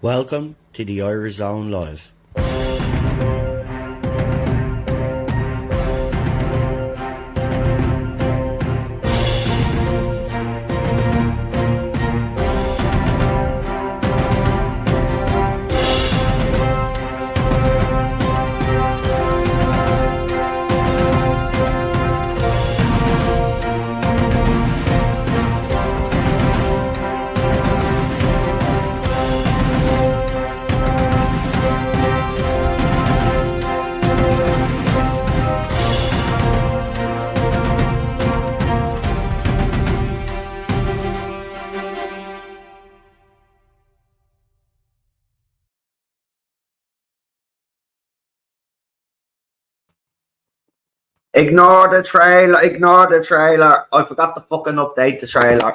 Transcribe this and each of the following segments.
Welcome to the Irish Zone Live. Ignore the trailer. Ignore the trailer. I forgot to fucking update the trailer.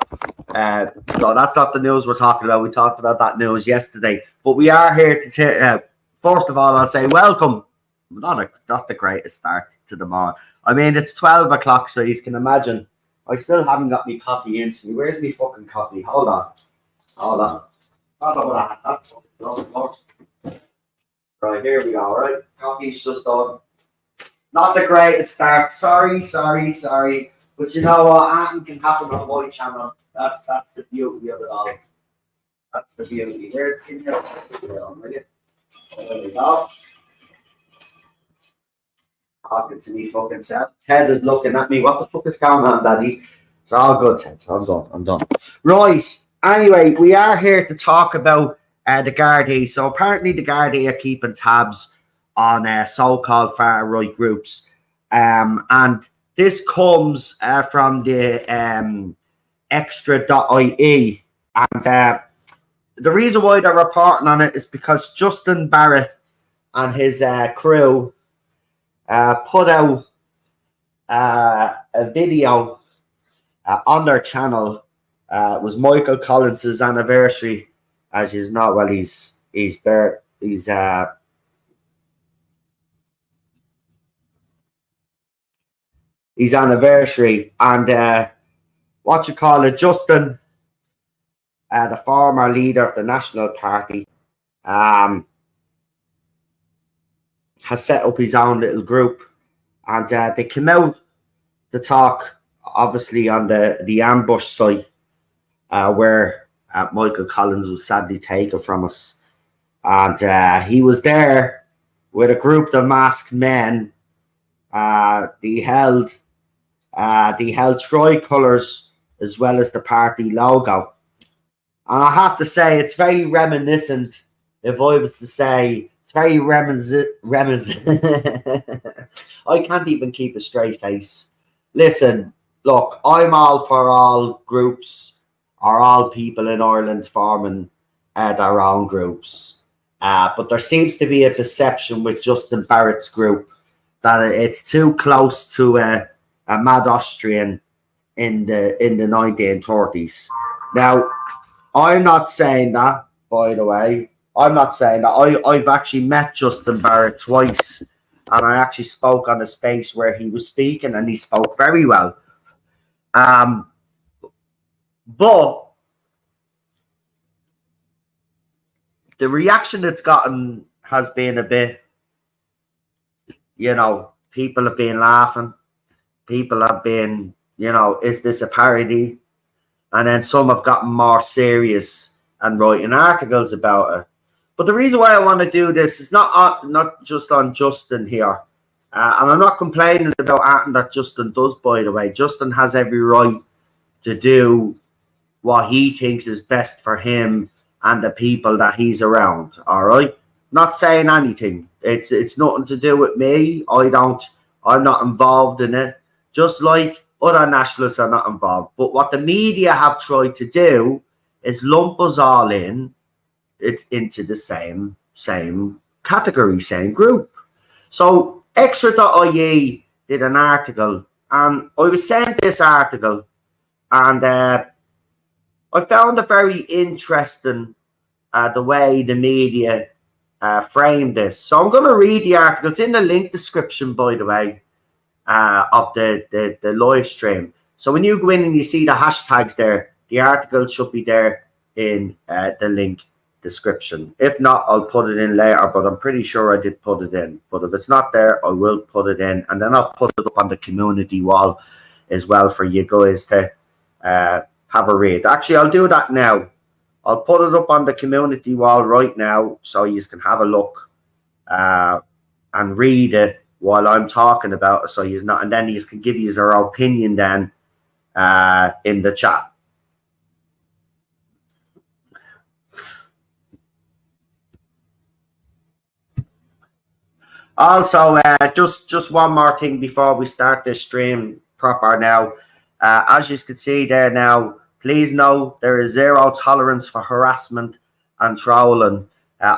So that's not the news we're talking about. We talked about that news yesterday. But we are here to first of all, I'll say welcome. Not the greatest start to the morning. I mean, it's 12 o'clock, so you can imagine. I still haven't got my coffee into me. Where's my fucking coffee? Hold on. Hold on. I don't know what I had. Right, here we go. Right. Coffee's just done. Not the greatest start. Sorry. But you know what? Anything can happen on my channel. That's the beauty of it all. That's the beauty. Here we go. Talking to me fucking self. Ted is looking at me. What the fuck is going on, Daddy? It's all good, Ted. I'm done. Right. Anyway, we are here to talk about the Gardai. So apparently the Gardai are keeping tabs on so-called far-right groups. And this comes from the extra.ie. And the reason why they're reporting on it is because Justin Barrett and his crew put out a video on their channel. It was Michael Collins' anniversary, as you know. Well, he's his anniversary, and what you call it, Justin, the former leader of the National Party, has set up his own little group, and they came out to talk, obviously, on the ambush site where Michael Collins was sadly taken from us, and he was there with a group of masked men. They held tricolours as well as the party logo. And I have to say, it's very reminiscent, if I was to say, it's very reminiscent. I can't even keep a straight face. Listen, look, I'm all for all groups or all people in Ireland forming their own groups. But there seems to be a perception with Justin Barrett's group that it's too close to a mad Austrian in the 1930s. Now, I'm not saying that, by the way. I'm not saying that. I've actually met Justin Barrett twice, and I actually spoke on a space where he was speaking, and he spoke very well. But the reaction it's gotten has been a bit, people have been laughing. People have been, is this a parody? And then some have gotten more serious and writing articles about it. But the reason why I want to do this is not just on Justin here. And I'm not complaining about anything that Justin does, by the way. Justin has every right to do what he thinks is best for him and the people that he's around, all right? Not saying anything. It's nothing to do with me. I'm not involved in it. Just like other nationalists are not involved. But what the media have tried to do is lump us all into the same category, same group. So Extra.ie did an article, and I was sent this article, and I found it very interesting the way the media framed this. So I'm going to read the article. It's in the link description, by the way, of the live stream. So when you go in and you see the hashtags there, the article should be there in the link description. If not, I'll put it in later, but I'm pretty sure I did put it in. But if it's not there, I will put it in, and then I'll put it up on the community wall as well for you guys to have a read. Actually, I'll do that now. I'll put it up on the community wall right now so you can have a look and read it while I'm talking about it, so you not, and then you can give you your opinion then in the chat. Also, just one more thing before we start this stream proper now. As you can see there now, please know there is zero tolerance for harassment and trolling.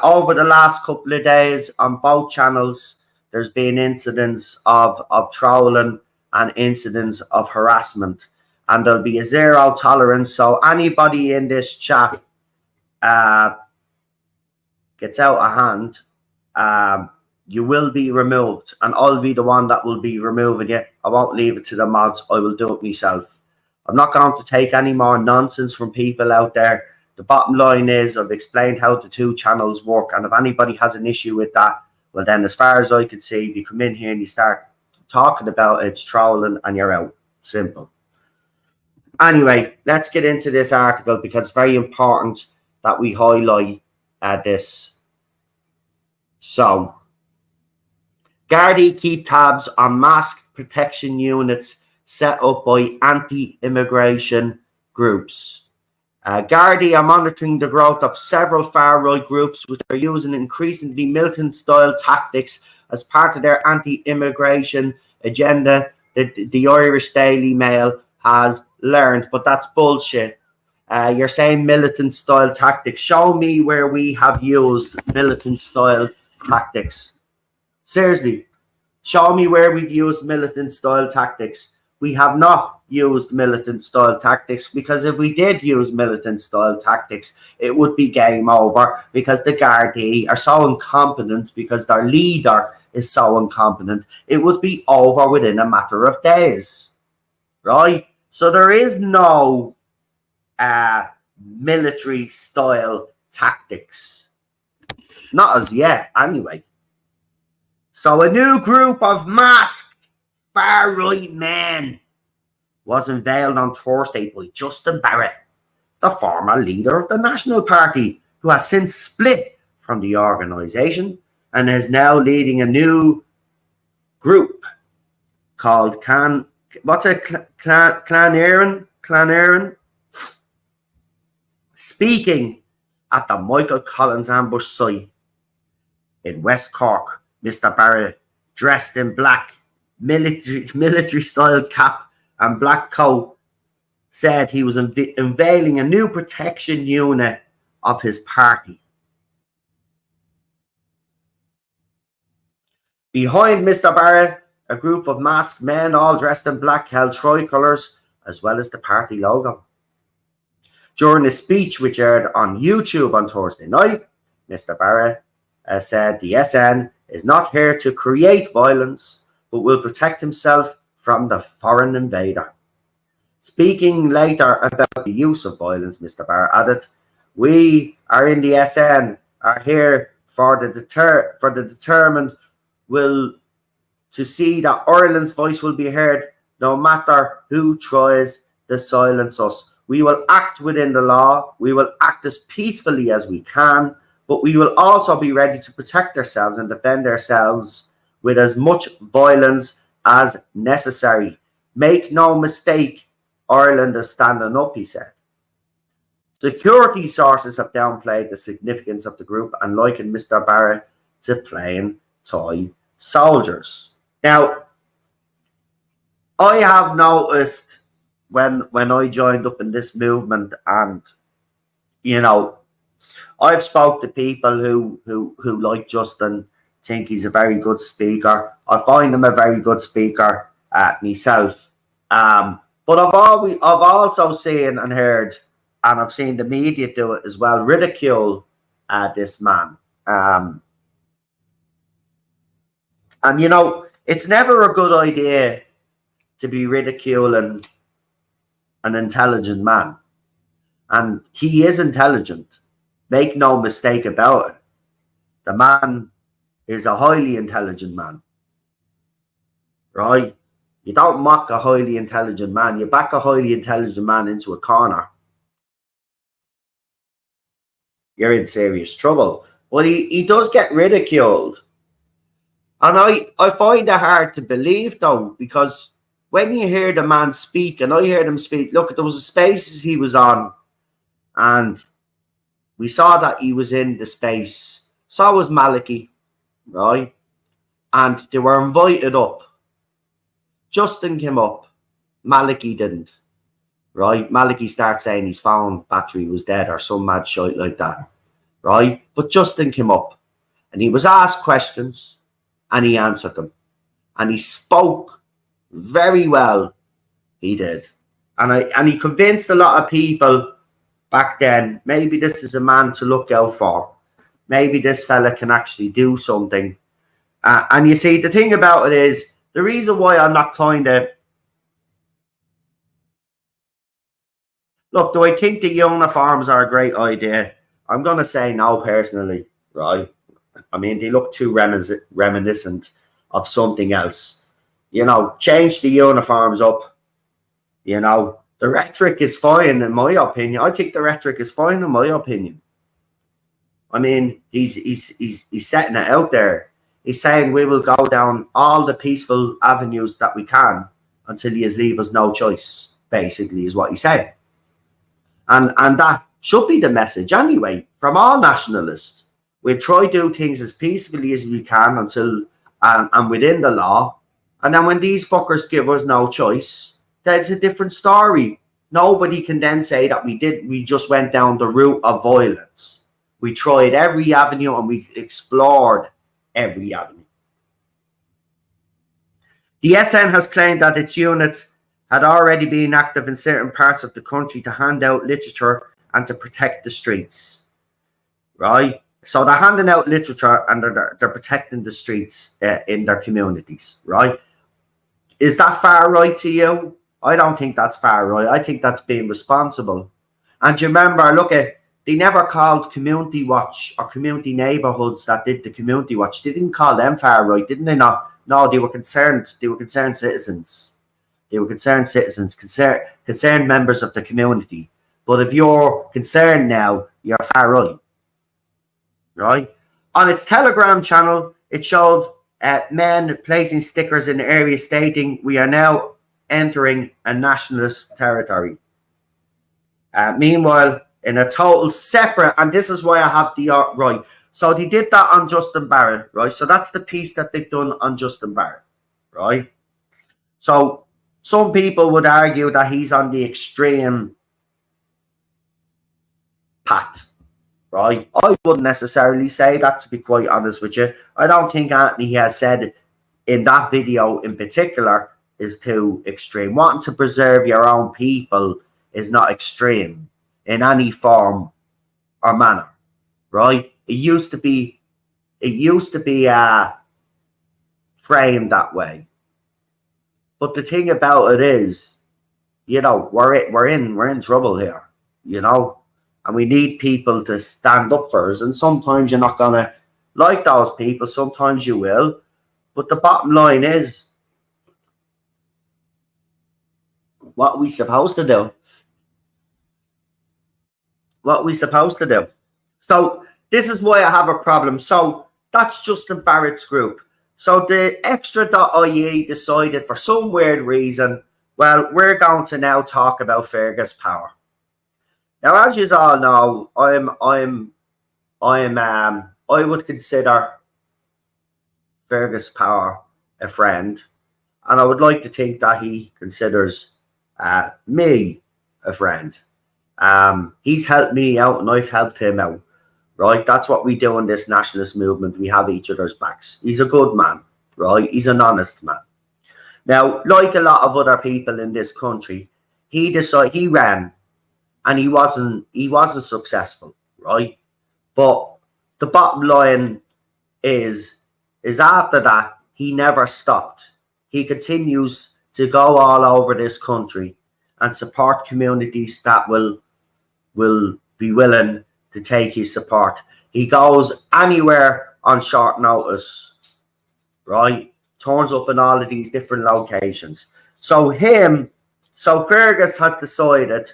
Over the last couple of days on both channels, there's been incidents of trolling and incidents of harassment. And there'll be a zero tolerance. So anybody in this chat gets out of hand, you will be removed, and I'll be the one that will be removing you. I won't leave it to the mods. I will do it myself. I'm not going to take any more nonsense from people out there. The bottom line is I've explained how the two channels work, and if anybody has an issue with that, well then, as far as I can see, if you come in here and you start talking about it, it's trolling and you're out. Simple. Anyway, let's get into this article because it's very important that we highlight this. So, Gardai keep tabs on mask protection units set up by anti-immigration groups. Gardai are monitoring the growth of several far-right groups which are using increasingly militant-style tactics as part of their anti-immigration agenda, the Irish Daily Mail has learned. But that's bullshit. You're saying militant-style tactics. Show me where we have used militant-style tactics. Seriously, show me where we've used militant-style tactics. We have not used militant-style tactics, because if we did use militant-style tactics, it would be game over, because the Gardai are so incompetent, because their leader is so incompetent. It would be over within a matter of days, right? So there is no military-style tactics. Not as yet, anyway. So a new group of masked far-right men was unveiled on Thursday by Justin Barrett, the former leader of the National Party, who has since split from the organisation and is now leading a new group called Clan Éireann. Speaking at the Michael Collins ambush site in West Cork, Mr. Barrett, dressed in black, military-style cap and black coat, said he was unveiling a new protection unit of his party. Behind Mr. Barrett, a group of masked men, all dressed in black, held tricolours as well as the party logo. During a speech which aired on YouTube on Thursday night, Mr. Barrett said the SN is not here to create violence, but will protect himself from the foreign invader. Speaking later about the use of violence, Mr. Barr added, "We are in the SN, are here for the determined will to see that Ireland's voice will be heard, no matter who tries to silence us. We will act within the law. We will act as peacefully as we can, but we will also be ready to protect ourselves and defend ourselves with as much violence as necessary. Make no mistake, Ireland is standing up," he said. Security sources have downplayed the significance of the group and likened Mr. Barrett to plain toy soldiers. Now, I have noticed when I joined up in this movement, and you know, I've spoke to people who like Justin, think he's a very good speaker. I find him a very good speaker myself. But I've also seen and heard, and I've seen the media do it as well, ridicule this man. And you know, it's never a good idea to be ridiculing an intelligent man. And he is intelligent. Make no mistake about it. The man is a highly intelligent man, right? You don't mock a highly intelligent man. You back a highly intelligent man into a corner, you're in serious trouble. But he does get ridiculed. And I find it hard to believe, though, because when you hear the man speak, and I heard him speak, look, there was a spaces he was on, and we saw that he was in the space. So was Maliki, right? And they were invited up. Justin came up. Maliki didn't, right? Maliki started saying his phone battery was dead or some mad shit like that, right? But Justin came up and he was asked questions and he answered them. And he spoke very well. He did. And he convinced a lot of people back then, maybe this is a man to look out for. Maybe this fella can actually do something. And you see, the thing about it is, the reason why I'm not kind of... Look, do I think the uniforms are a great idea? I'm going to say no, personally, right? I mean, they look too reminiscent of something else. You know, change the uniforms up. You know, the rhetoric is fine, in my opinion. I think the rhetoric is fine, in my opinion. I mean, he's setting it out there. He's saying we will go down all the peaceful avenues that we can until he leave us no choice, basically, is what he's saying. And that should be the message anyway, from all nationalists. We'll try to do things as peacefully as we can until and within the law. And then when these fuckers give us no choice, that's a different story. Nobody can then say that we just went down the route of violence. We tried every avenue and we explored every avenue. The SN has claimed that its units had already been active in certain parts of the country to hand out literature and to protect the streets. Right? So they're handing out literature and they're protecting the streets in their communities. Right? Is that far right to you? I don't think that's far right. I think that's being responsible. And you remember, look at, they never called Community Watch or Community Neighbourhoods that did the Community Watch. They didn't call them far right, didn't they not? No, they were concerned. They were concerned citizens. They were concerned citizens, concerned members of the community. But if you're concerned now, you're far right. Right? On its Telegram channel, it showed men placing stickers in the area stating, "We are now entering a nationalist territory." Meanwhile, in a total separate, and this is why I have the right. So they did that on Justin Barrett, right? So that's the piece that they've done on Justin Barrett, right? So some people would argue that he's on the extreme path, right? I wouldn't necessarily say that, to be quite honest with you. I don't think Anthony has said in that video in particular is too extreme. Wanting to preserve your own people is not extreme in any form or manner, right? It used to be framed that way. But the thing about it is, you know, we're in trouble here, you know, and we need people to stand up for us. And sometimes you're not gonna like those people, sometimes you will. But the bottom line is, what are we supposed to do? What are we supposed to do? So this is why I have a problem. So that's Justin Barrett's group. So the extra.ie decided for some weird reason, well, we're going to now talk about Fergus Power. Now, as you all know, I would consider Fergus Power a friend, and I would like to think that he considers me a friend. He's helped me out and I've helped him out, right? That's what we do in this nationalist movement. We have each other's backs. He's a good man, right? He's an honest man. Now, like a lot of other people in this country, he ran and he wasn't successful, right? But the bottom line is after that, he never stopped. He continues to go all over this country and support communities that will be willing to take his support. He goes anywhere on short notice, right? Turns up in all of these different locations. So Fergus has decided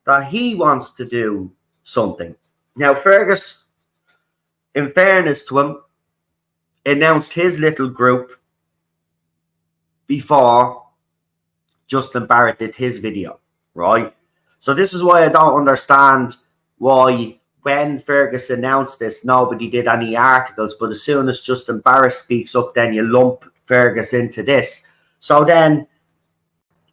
that he wants to do something. Now, Fergus, in fairness to him, announced his little group before Justin Barrett did his video, right? So this is why I don't understand why when Fergus announced this, nobody did any articles, but as soon as Justin Barrett speaks up, then you lump Fergus into this. So then,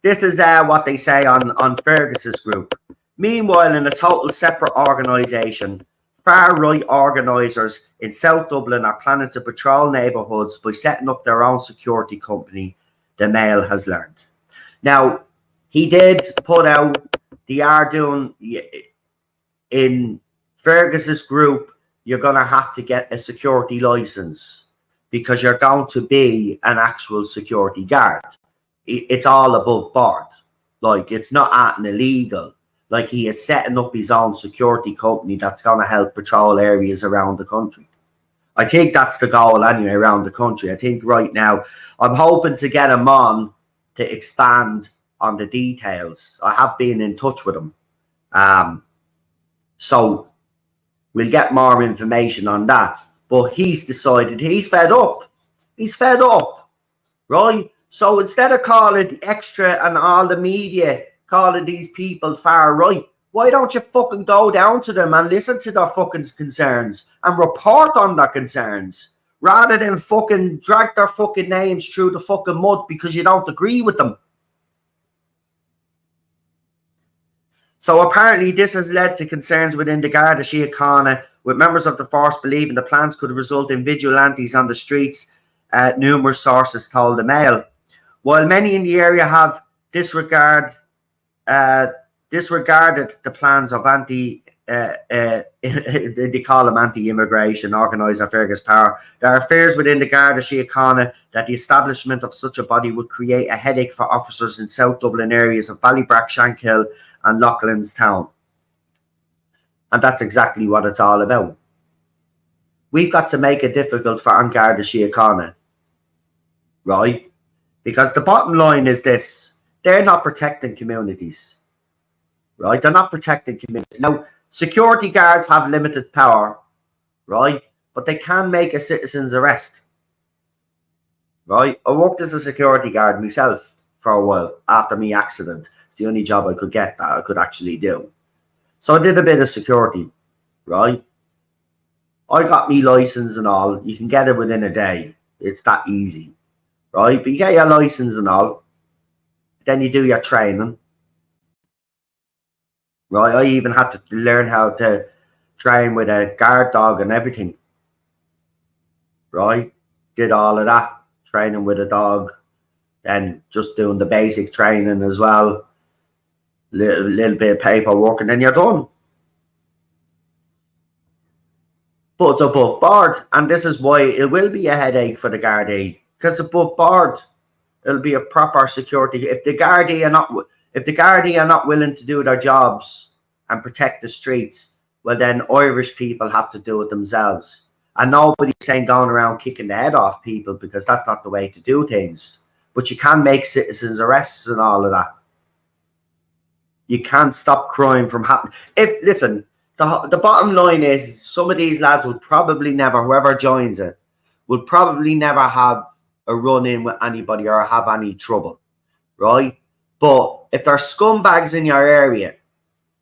this is what they say on Fergus's group. Meanwhile, in a total separate organisation, far-right organisers in South Dublin are planning to patrol neighbourhoods by setting up their own security company, the Mail has learned. Now, he did put out, they are doing, in Fergus's group, you're going to have to get a security licence because you're going to be an actual security guard. It's all above board. Like, it's not acting illegal. Like, he is setting up his own security company that's going to help patrol areas around the country. I think that's the goal anyway, around the country. I think right now, I'm hoping to get him on to expand on the details. I have been in touch with him. So we'll get more information on that. But he's decided he's fed up. He's fed up, right? So instead of calling the Extra and all the media, calling these people far right, why don't you fucking go down to them and listen to their fucking concerns and report on their concerns rather than fucking drag their fucking names through the fucking mud because you don't agree with them? So apparently this has led to concerns within the Garda Síochána, with members of the force believing the plans could result in vigilantes on the streets, numerous sources told the Mail. While many in the area have disregarded the plans of they call them anti-immigration, organiser Fergus Power, there are fears within the Garda Síochána that the establishment of such a body would create a headache for officers in South Dublin areas of Ballybrack, Shankill and Loughlin's Town. And that's exactly what it's all about. We've got to make it difficult for An Garda Síochána, right? Because the bottom line is this: they're not protecting communities, right? They're not protecting communities. Now, security guards have limited power, right? But they can make a citizen's arrest, right? I worked as a security guard myself for a while after my accident. It's the only job I could get that I could actually do. So I did a bit of security, right? I got me license and all. You can get it within a day. It's that easy, right? But you get your license and all. Then you do your training, right? I even had to learn how to train with a guard dog and everything, right? Did all of that, training with a dog, then just doing the basic training as well. Little bit of paperwork, and then you're done. But it's above board, and this is why it will be a headache for the Gardai, because above board, it'll be a proper security. If the Gardai are not willing to do their jobs and protect the streets, well then Irish people have to do it themselves. And nobody's saying going around kicking the head off people, because that's not the way to do things. But you can make citizens arrests and all of that. You can't stop crime from happening. Listen, the bottom line is some of these lads will probably never, whoever joins it, will probably never have a run-in with anybody or have any trouble, right? But if there's scumbags in your area,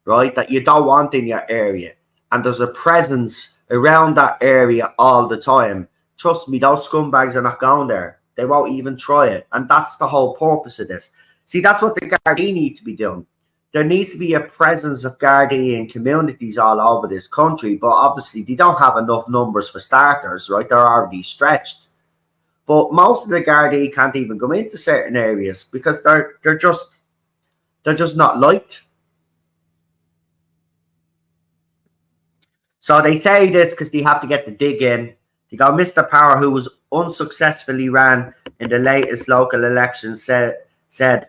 right, that you don't want in your area, and there's a presence around that area all the time, trust me, those scumbags are not going there. They won't even try it. And that's the whole purpose of this. See, that's what the Gardaí need to be doing. There needs to be a presence of Gardaí in communities all over this country, but obviously they don't have enough numbers for starters, right? They're already stretched. But most of the Gardaí can't even go into certain areas because they're just not liked. So they say this because they have to get the dig in. They go, Mr. Power, who was unsuccessfully ran in the latest local election, said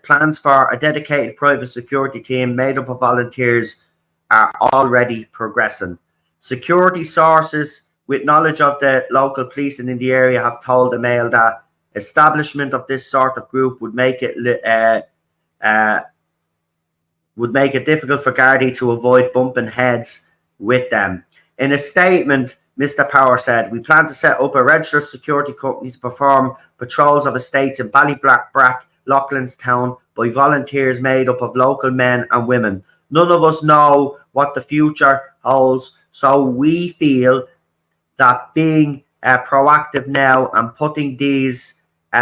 plans for a dedicated private security team made up of volunteers are already progressing. Security sources with knowledge of the local policing in the area have told the Mail that establishment of this sort of group would make it difficult for Gardai to avoid bumping heads with them. In a statement, Mr. Power said, "We plan to set up a registered security company to perform patrols of estates in Ballybrack, Loughlinstown by volunteers made up of local men and women. None of us know what the future holds, so we feel that being proactive now and putting these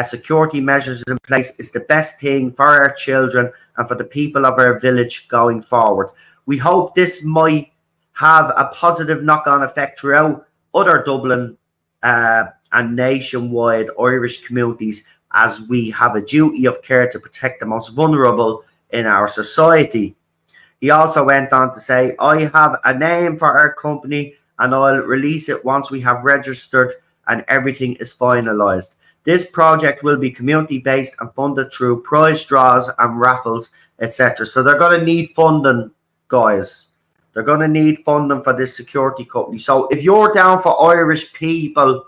security measures in place is the best thing for our children and for the people of our village going forward. We hope this might have a positive knock-on effect throughout other Dublin and nationwide Irish communities, as we have a duty of care to protect the most vulnerable in our society." He also went on to say, "I have a name for our company and I'll release it once we have registered and everything is finalised. This project will be community-based and funded through prize draws and raffles, etc." So they're going to need funding, guys. They're going to need funding for this security company. So if you're down for Irish people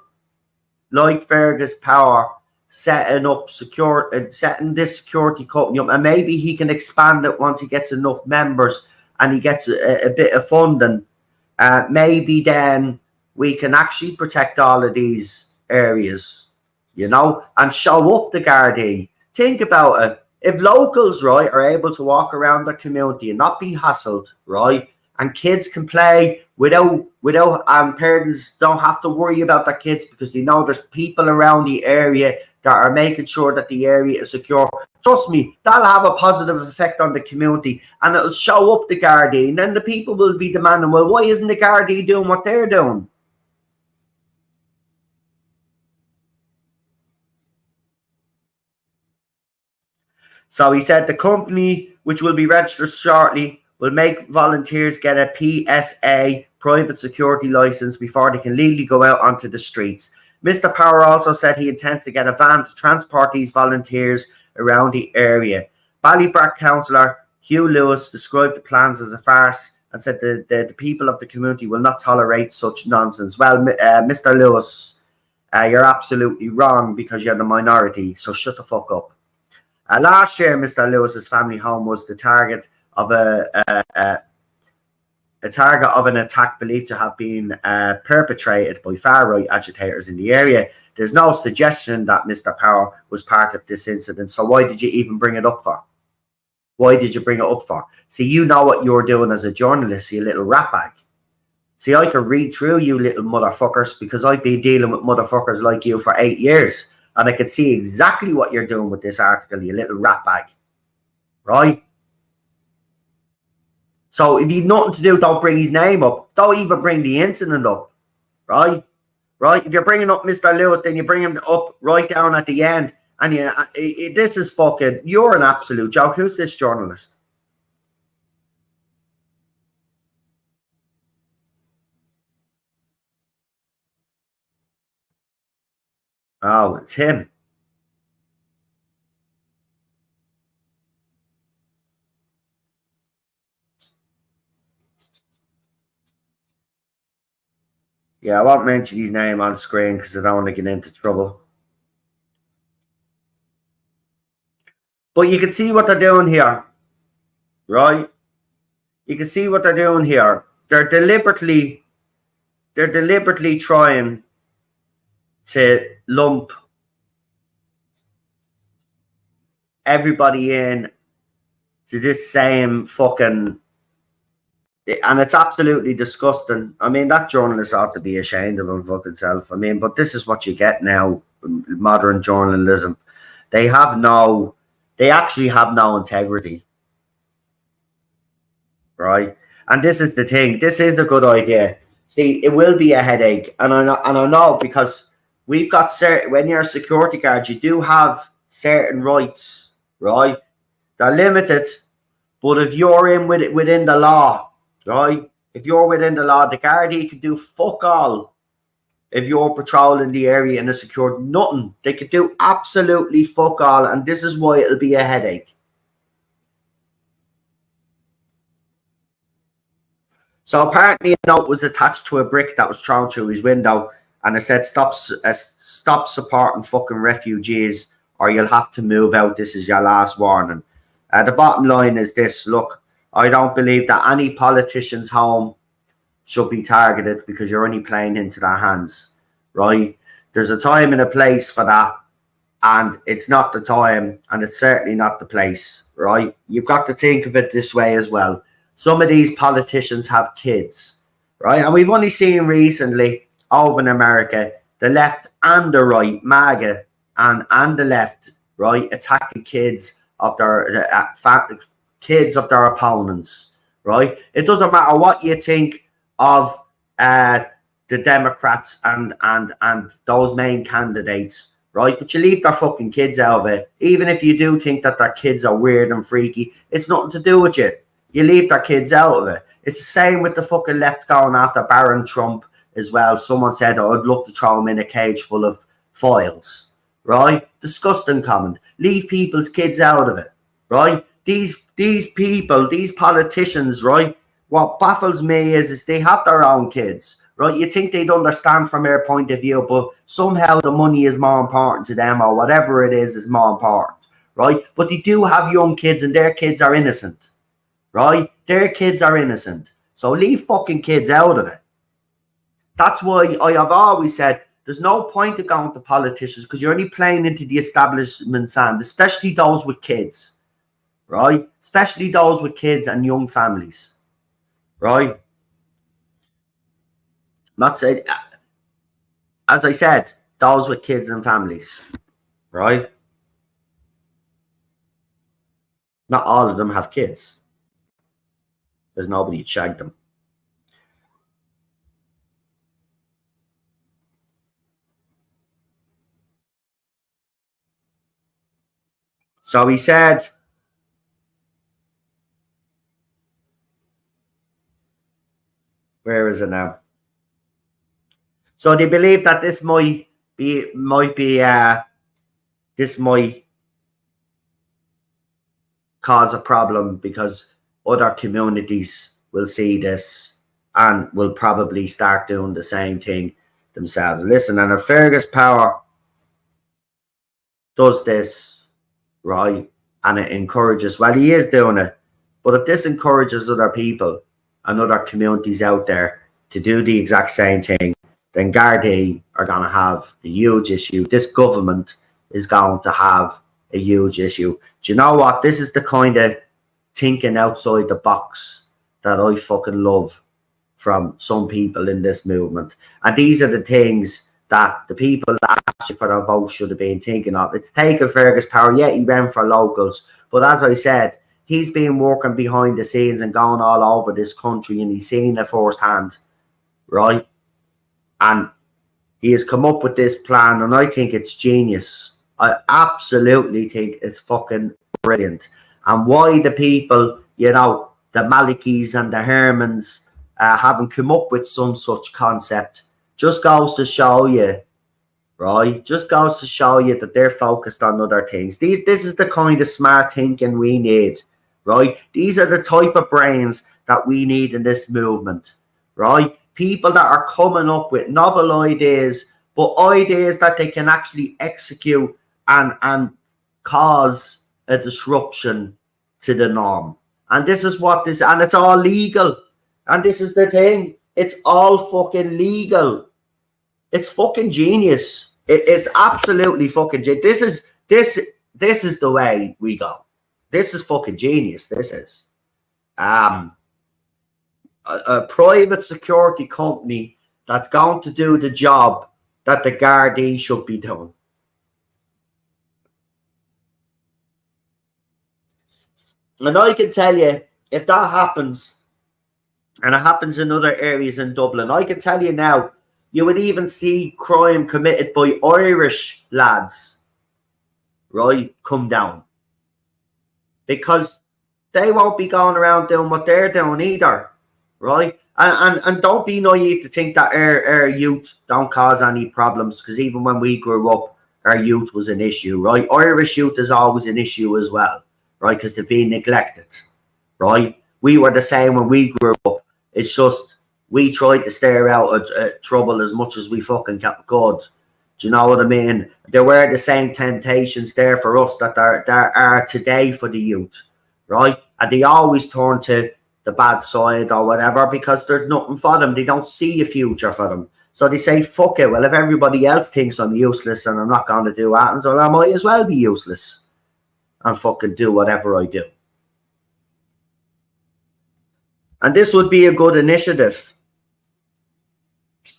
like Fergus Power setting this security company up, and maybe he can expand it once he gets enough members and he gets a bit of funding, maybe then we can actually protect all of these areas, you know, and show up the Gardai. Think about it. If locals, right, are able to walk around their community and not be hassled, right, and kids can play without parents don't have to worry about their kids because they know there's people around the area that are making sure that the area is secure. Trust me, that'll have a positive effect on the community and it'll show up the Gardai. And then the people will be demanding, well, why isn't the Gardai doing what they're doing? So he said the company, which will be registered shortly, will make volunteers get a PSA, private security license, before they can legally go out onto the streets. Mr. Power also said he intends to get a van to transport these volunteers around the area. Ballybrack councillor Hugh Lewis described the plans as a farce and said the people of the community will not tolerate such nonsense. Well, Mr. Lewis, you're absolutely wrong because you're the minority, so shut the fuck up. Last year, Mr. Lewis's family home was the target of an attack believed to have been perpetrated by far-right agitators in the area. There's no suggestion that Mr. Power was part of this incident, so why did you even bring it up for? Why did you bring it up for? See, you know what you're doing as a journalist, you little ratbag. See, I can read through you little motherfuckers because I've been dealing with motherfuckers like you for 8 years, and I can see exactly what you're doing with this article, you little ratbag. Right? So if you've nothing to do, don't bring his name up. Don't even bring the incident up. Right? Right? If you're bringing up Mr. Lewis, then you bring him up right down at the end. And this is fucking, you're an absolute joke. Who's this journalist? Oh, it's him. Yeah, I won't mention his name on screen because I don't want to get into trouble. But you can see what they're doing here, right? You can see what they're doing here. They're deliberately trying to lump everybody in to this same fucking, and it's absolutely disgusting. I mean, that journalist ought to be ashamed of him fucking self. I mean, but this is what you get now, modern journalism. They actually have no integrity. Right? And this is the thing. This is the good idea. See, it will be a headache. And I know because we've got certain, when you're a security guard, you do have certain rights, right? They're limited. But if you're in within the law, right? If you're within the law, the Gardaí can do fuck all. If you're patrolling the area in a secure, nothing. They could do absolutely fuck all. And this is why it'll be a headache. So apparently a note was attached to a brick that was thrown through his window, and it said, stop supporting fucking refugees or you'll have to move out. This is your last warning. The bottom line is this. Look, I don't believe that any politician's home should be targeted because you're only playing into their hands, right? There's a time and a place for that, and it's not the time, and it's certainly not the place, right? You've got to think of it this way as well. Some of these politicians have kids, right? And we've only seen recently over in America, the left and the right, MAGA and the left, right, attacking kids of their kids of their opponents, right? It doesn't matter what you think of the Democrats and those main candidates, right? But you leave their fucking kids out of it. Even if you do think that their kids are weird and freaky, it's nothing to do with you. You leave their kids out of it. It's the same with the fucking left going after Baron Trump as well. Someone said, oh, I'd love to throw him in a cage full of foils, right? Disgusting comment. Leave people's kids out of it, right? These people, these politicians, right? What baffles me is they have their own kids, right? You think they'd understand from their point of view, but somehow the money is more important to them, or whatever it is more important, right? But they do have young kids, and their kids are innocent, right? Their kids are innocent. So leave fucking kids out of it. That's why I have always said there's no point of going to politicians, because you're only playing into the establishment's hand, especially those with kids, right? Especially those with kids and young families, right? Not saying, as I said, those with kids and families, right? Not all of them have kids. There's nobody to shag them. So he said, where is it now? So they believe that this might cause a problem, because other communities will see this and will probably start doing the same thing themselves. Listen, and if Fergus Power does this, right, and it encourages, well, he is doing it, but if this encourages other people and other communities out there to do the exact same thing, then Gardai are going to have a huge issue. This government is going to have a huge issue. Do you know what? This is the kind of thinking outside the box that I fucking love from some people in this movement. And these are the things that the people that asked you for their vote should have been thinking of. It's taken Fergus Power. Yeah, he ran for locals. But as I said, he's been working behind the scenes and going all over this country, and he's seen it firsthand, right? And he has come up with this plan, and I think it's genius. I absolutely think it's fucking brilliant. And why the people, you know, the Malikis and the Hermans haven't come up with some such concept just goes to show you, right? Just goes to show you that they're focused on other things. This is the kind of smart thinking we need, right? These are the type of brains that we need in this movement, right? People that are coming up with novel ideas, but ideas that they can actually execute and cause a disruption to the norm. And this is what this, and it's all legal. And this is the thing. It's all fucking legal. It's fucking genius. It's absolutely fucking genius. This is the way we go. This is fucking genius. This is a private security company that's going to do the job that the Gardai should be doing. And I can tell you, if that happens, and it happens in other areas in Dublin, I can tell you now, you would even see crime committed by Irish lads, right, come down. Because they won't be going around doing what they're doing either, right? And don't be naive to think that our youth don't cause any problems, because even when we grew up, our youth was an issue, right? Irish youth is always an issue as well, right? Because they're being neglected, right? We were the same when we grew up. It's just we tried to stare out at trouble as much as we fucking could. Do you know what I mean? There were the same temptations there for us that there are today for the youth, right? And they always turn to the bad side or whatever because there's nothing for them. They don't see a future for them. So they say, fuck it. Well, if everybody else thinks I'm useless and I'm not going to do that, well, I might as well be useless and fucking do whatever I do. And this would be a good initiative.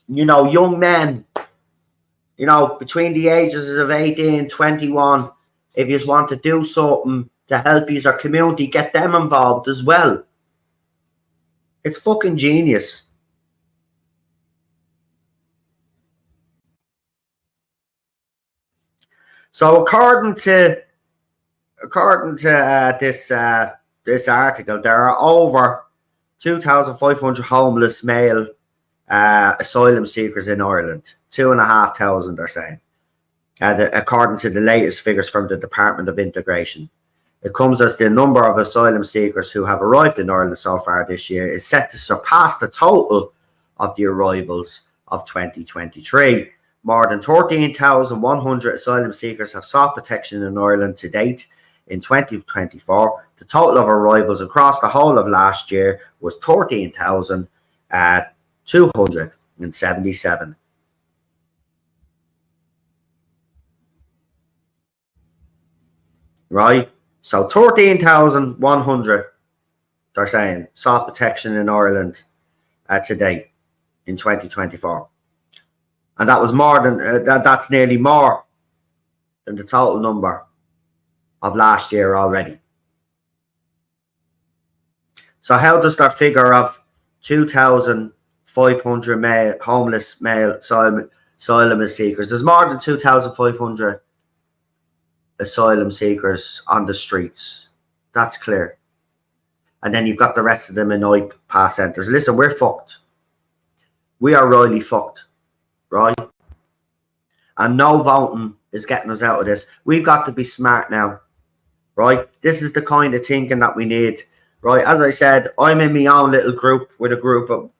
You know, young men, you know, between the ages of 18 21, if you just want to do something to help your community, get them involved as well. It's fucking genius. So according to this article, there are over 2,500 homeless male asylum seekers in Ireland. 2,500, they're saying, according to the latest figures from the Department of Integration. It comes as the number of asylum seekers who have arrived in Ireland so far this year is set to surpass the total of the arrivals of 2023. More than 13,100 asylum seekers have sought protection in Ireland to date. In 2024, the total of arrivals across the whole of last year was 13,277. Right? So 13,100, they're saying, sought protection in Ireland to date in 2024. And that was more than, that's nearly more than the total number of last year already. So how does that figure of 2,500 homeless male asylum seekers, there's more than 2,500 asylum seekers on the streets. That's clear. And then you've got the rest of them in IPAS centres. Listen, we're fucked. We are royally fucked. Right? And no voting is getting us out of this. We've got to be smart now. Right? This is the kind of thinking that we need. Right? As I said, I'm in my own little group with a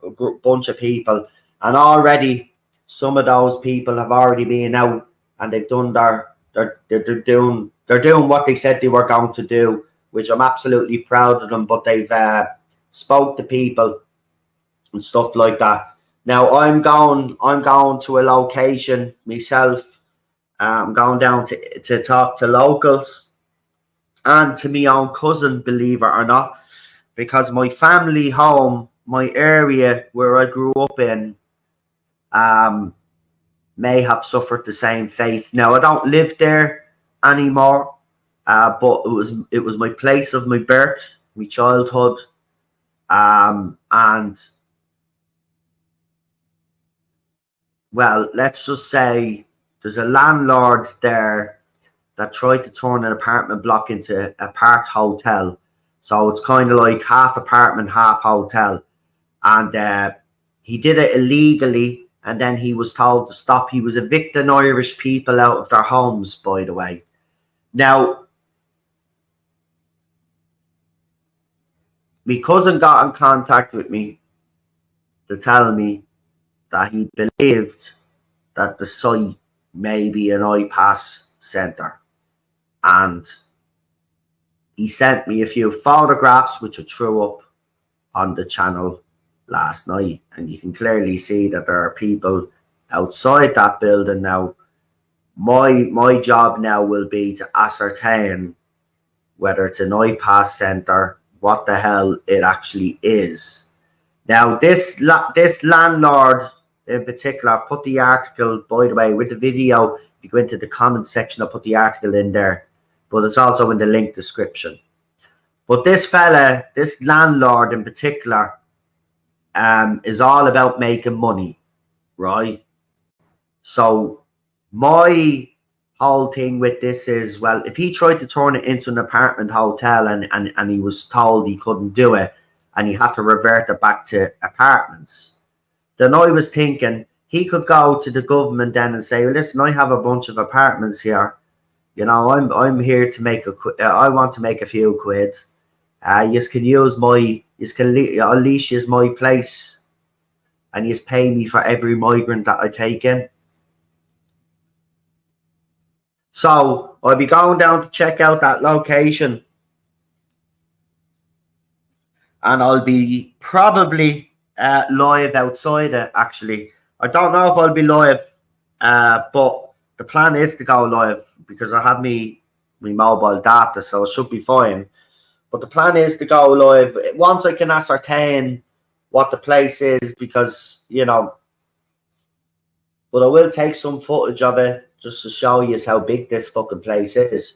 bunch of people. And already some of those people have already been out and they've done they're doing what they said they were going to do, which I'm absolutely proud of them, but they've spoke to people and stuff like that. Now I'm going to a location myself. I'm going down to talk to locals and to my own cousin, believe it or not, because my family home, my area where I grew up in, may have suffered the same fate. Now I don't live there anymore, but it was my place of my birth, my childhood, and well, let's just say there's a landlord there that tried to turn an apartment block into a part hotel. So it's kind of like half apartment, half hotel. And he did it illegally, and then he was told to stop. He was evicting Irish people out of their homes, by the way. Now, my cousin got in contact with me to tell me that he believed that the site may be an IPAS centre. And he sent me a few photographs which I threw up on the channel last night. And you can clearly see that there are people outside that building now. My job now will be to ascertain whether it's an IPAS centre, what the hell it actually is. Now, this landlord in particular, I've put the article, by the way, with the video. If you go into the comment section, I'll put the article in there, but it's also in the link description. But this fella, this landlord in particular, is all about making money, right? So my whole thing with this is, well, if he tried to turn it into an apartment hotel and he was told he couldn't do it and he had to revert it back to apartments, then I was thinking he could go to the government then and say, well, listen, I have a bunch of apartments here. You know, I'm here to make I want to make a few quid. You can use my At least is my place, and you pay me for every migrant that I take in. So I'll be going down to check out that location, and I'll be probably live outside it. Actually, I don't know if I'll be live, but the plan is to go live because I have me mobile data, so it should be fine. But the plan is to go live once I can ascertain what the place is, because but I will take some footage of it just to show you how big this fucking place is.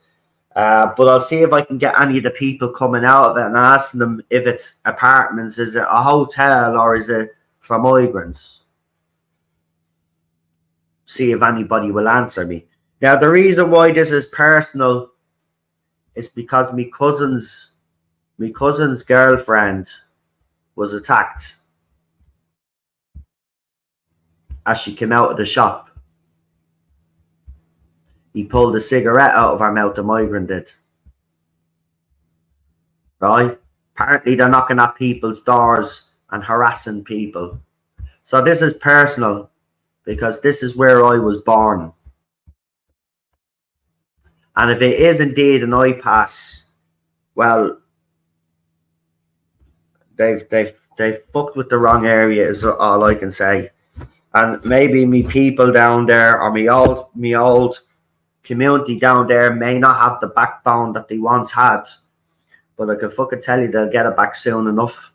But I'll see if I can get any of the people coming out of it and asking them if it's apartments, is it a hotel, or is it for migrants? See if anybody will answer me. Now, the reason why this is personal is because my cousin's girlfriend was attacked as she came out of the shop. He pulled a cigarette out of her mouth, the migrant did. Right? Apparently they're knocking at people's doors and harassing people. So this is personal because this is where I was born. And if it is indeed an iPass, well, they've fucked with the wrong area, is all I can say. And maybe me people down there, or me old community down there, may not have the backbone that they once had, but I can fucking tell you they'll get it back soon enough.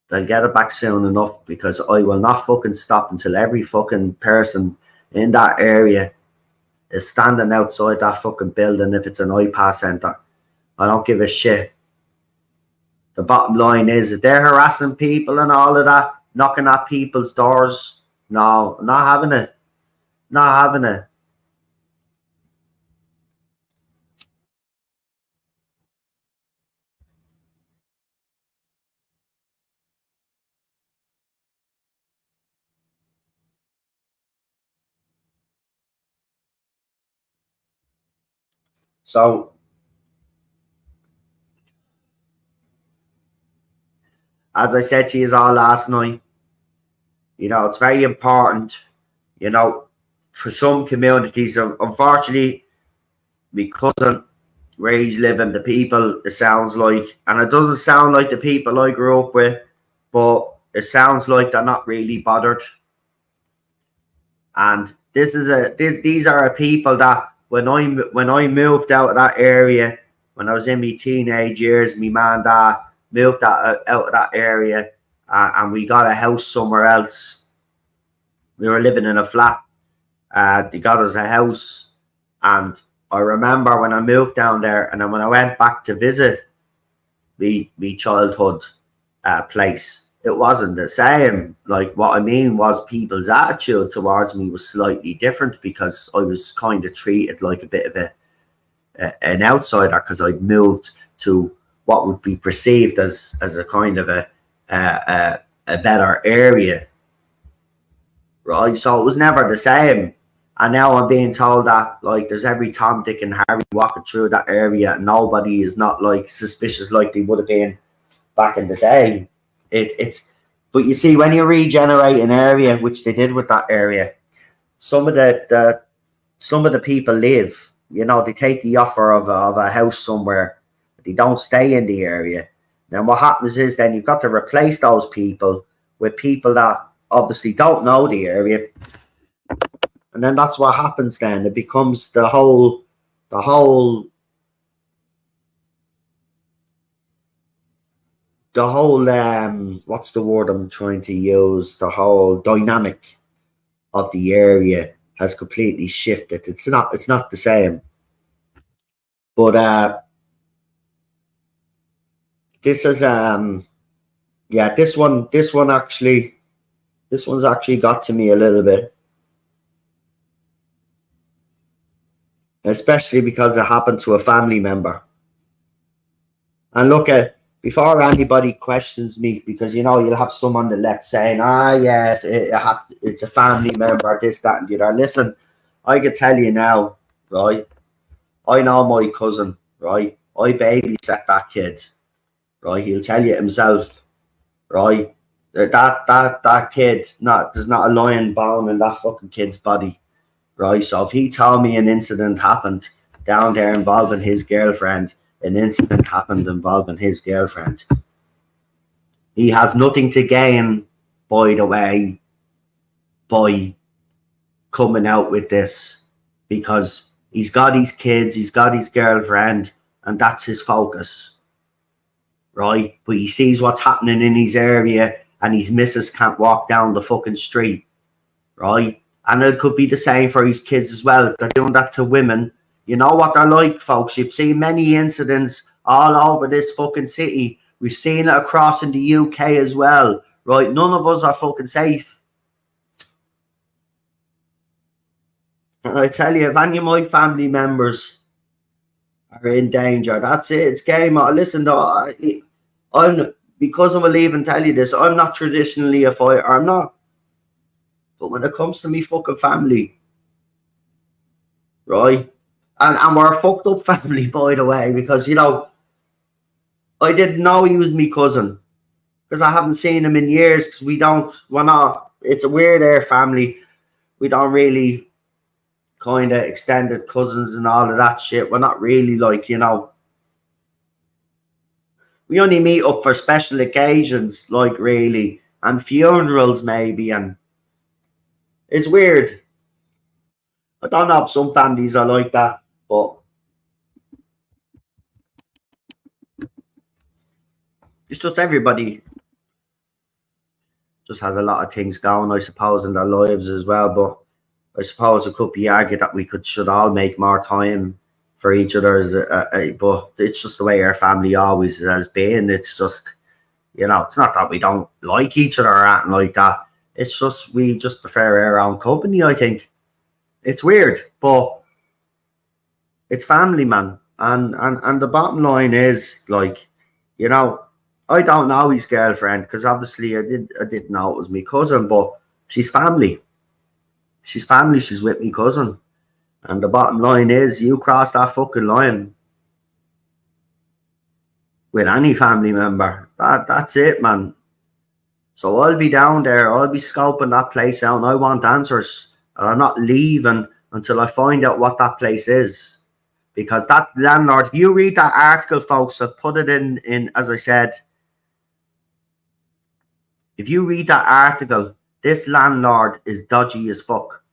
They'll get it back soon enough, because I will not fucking stop until every fucking person in that area is standing outside that fucking building if it's an iPass centre. I don't give a shit. The bottom line is, if they're harassing people and all of that, knocking at people's doors, no, not having it. Not having it. So, as I said to you all last night, it's very important, for some communities. Unfortunately, because where he's living, the people, it sounds like, and it doesn't sound like the people I grew up with, but it sounds like they're not really bothered. And these are a people that when I moved out of that area, when I was in my teenage years, my mum and dad moved out of that area, and we got a house somewhere else. We were living in a flat. They got us a house, and I remember when I moved down there, and then when I went back to visit the childhood place, it wasn't the same. Like, what I mean was, people's attitude towards me was slightly different, because I was kind of treated like a bit of an outsider, because I'd moved to what would be perceived as a kind of a better area, right? So it was never the same. And now I'm being told that, like, there's every Tom, Dick, and Harry walking through that area, and nobody is not, like, suspicious like they would have been back in the day. But you see, when you regenerate an area, which they did with that area, some of the people leave. They take the offer of a house somewhere. They don't stay in the area. Then what happens is, then you've got to replace those people with people that obviously don't know the area. And then that's what happens then. It becomes the whole what's the word I'm trying to use? The whole dynamic of the area has completely shifted. It's not the same. But this is this one's actually got to me a little bit. Especially because it happened to a family member. And look, before anybody questions me, because you'll have some on the left saying, yeah, it's a family member, this, that, and the other. Listen, I can tell you now, right? I know my cousin, right? I babysat that kid. right? He'll tell you himself, right? That kid, not there's not a lion bone in that fucking kid's body, right? So if he told me an incident happened down there involving his girlfriend, an incident happened involving his girlfriend, he has nothing to gain, by the way, by coming out with this, because he's got his kids, he's got his girlfriend, and that's his focus, right? But he sees what's happening in his area, and his missus can't walk down the fucking street, right? And it could be the same for his kids as well. If they're doing that to women, you know what they're like, folks. You've seen many incidents all over this fucking city. We've seen it across in the UK as well, right? None of us are fucking safe. And I tell you, if any of my family members are in danger, that's it. It's game on. Listen, though, I'm, because I'm leaving, tell you this, I'm not traditionally a fighter. I'm not. But when it comes to me fucking family, right? And we're a fucked up family, by the way, because, you know, I didn't know he was me cousin, because I haven't seen him in years, because we're not, it's a weird air family. We don't really kind of extended cousins and all of that shit. We're not really like, you know, we only meet up for special occasions, like, really, and funerals maybe, and it's weird. I don't know if some families are like that, but it's just everybody just has a lot of things going, I suppose, in their lives as well. But I suppose it could be argued that we should all make more time for each other. But it's just the way our family always has been. It's just, you know, it's not that we don't like each other or anything like that. It's just we just prefer our own company, I think. It's weird, but it's family, man. And the bottom line is, like, you know, I don't know his girlfriend, because obviously I didn't know it was my cousin, but she's family. She's family. She's with me cousin. And the bottom line is, you cross that fucking line with any family member, that's it, man. So I'll be down there. I'll be scoping that place out, and I want answers. And I'm not leaving until I find out what that place is. Because that landlord, if you read that article, folks, I've put it in as I said. If you read that article, this landlord is dodgy as fuck.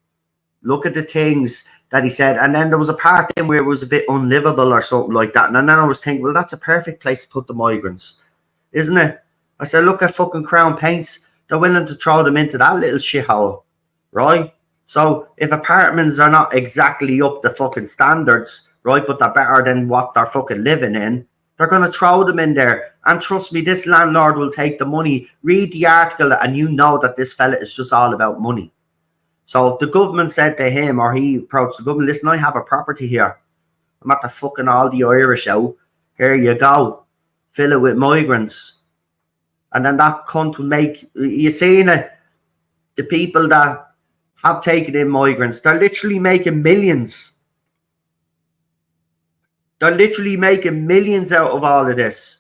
Look at the things that he said. And then there was a part in where it was a bit unlivable or something like that. And then I was thinking, well, that's a perfect place to put the migrants, isn't it? I said, look at fucking Crown Paints. They're willing to throw them into that little shithole, right? So if apartments are not exactly up to fucking standards, right, but they're better than what they're fucking living in, they're going to throw them in there. And trust me, this landlord will take the money. Read the article and you know that this fella is just all about money. So if the government said to him, or he approached the government, listen, I have a property here. I'm at the fucking all the Irish out. Here you go. Fill it with migrants. And then that cunt will make, you seen it, the people that have taken in migrants, they're literally making millions. They're literally making millions out of all of this.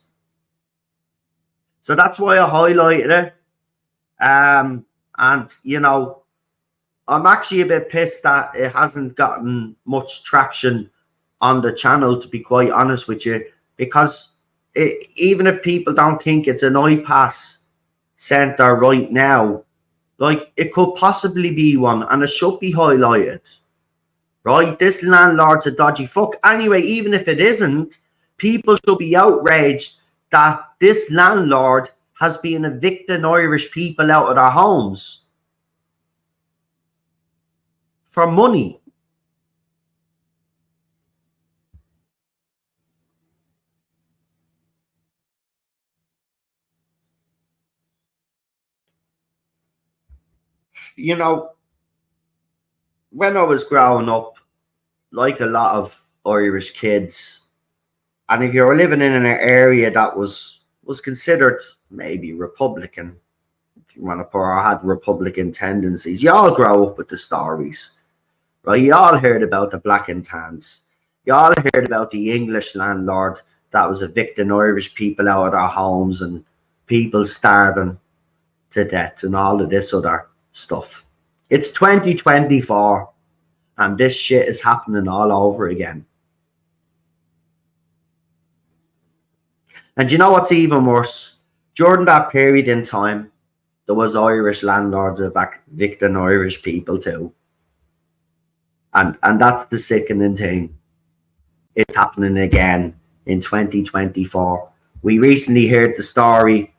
So that's why I highlighted it. And, you know, I'm actually a bit pissed that it hasn't gotten much traction on the channel, to be quite honest with you, because even if people don't think it's an iPass centre right now, like, it could possibly be one, and it should be highlighted, right? This landlord's a dodgy fuck. Anyway, even if it isn't, people should be outraged that this landlord has been evicting Irish people out of their homes for money. You know, when I was growing up, like a lot of Irish kids, and if you were living in an area that was considered maybe Republican, if you want to put, or had Republican tendencies, you all grow up with the stories, right? You all heard about the black and tans. You all heard about the English landlord that was evicting Irish people out of their homes and people starving to death and all of this other stuff. It's 2024 and this shit is happening all over again. And you know what's even worse? During that period in time, there was Irish landlords evicting Irish people too. And that's the sickening thing. It's happening again in 2024. We recently heard the story.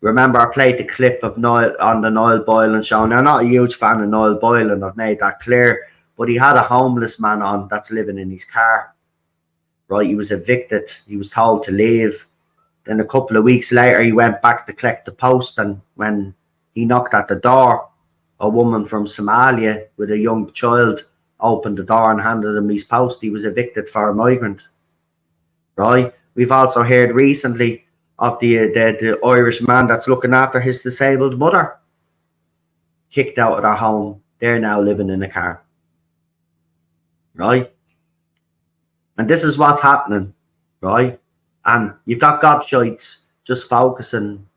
Remember, I played the clip of Niall on the Niall Boylan show. Now, I'm not a huge fan of Niall Boylan, I've made that clear. But he had a homeless man on that's living in his car. Right? He was evicted. He was told to leave. Then a couple of weeks later, he went back to collect the post. And when he knocked at the door, a woman from Somalia with a young child opened the door and handed him his post. He was evicted for a migrant. Right? We've also heard recently of the Irish man that's looking after his disabled mother. Kicked out of their home. They're now living in a car. Right? And this is what's happening. Right? And you've got gobshites just focusing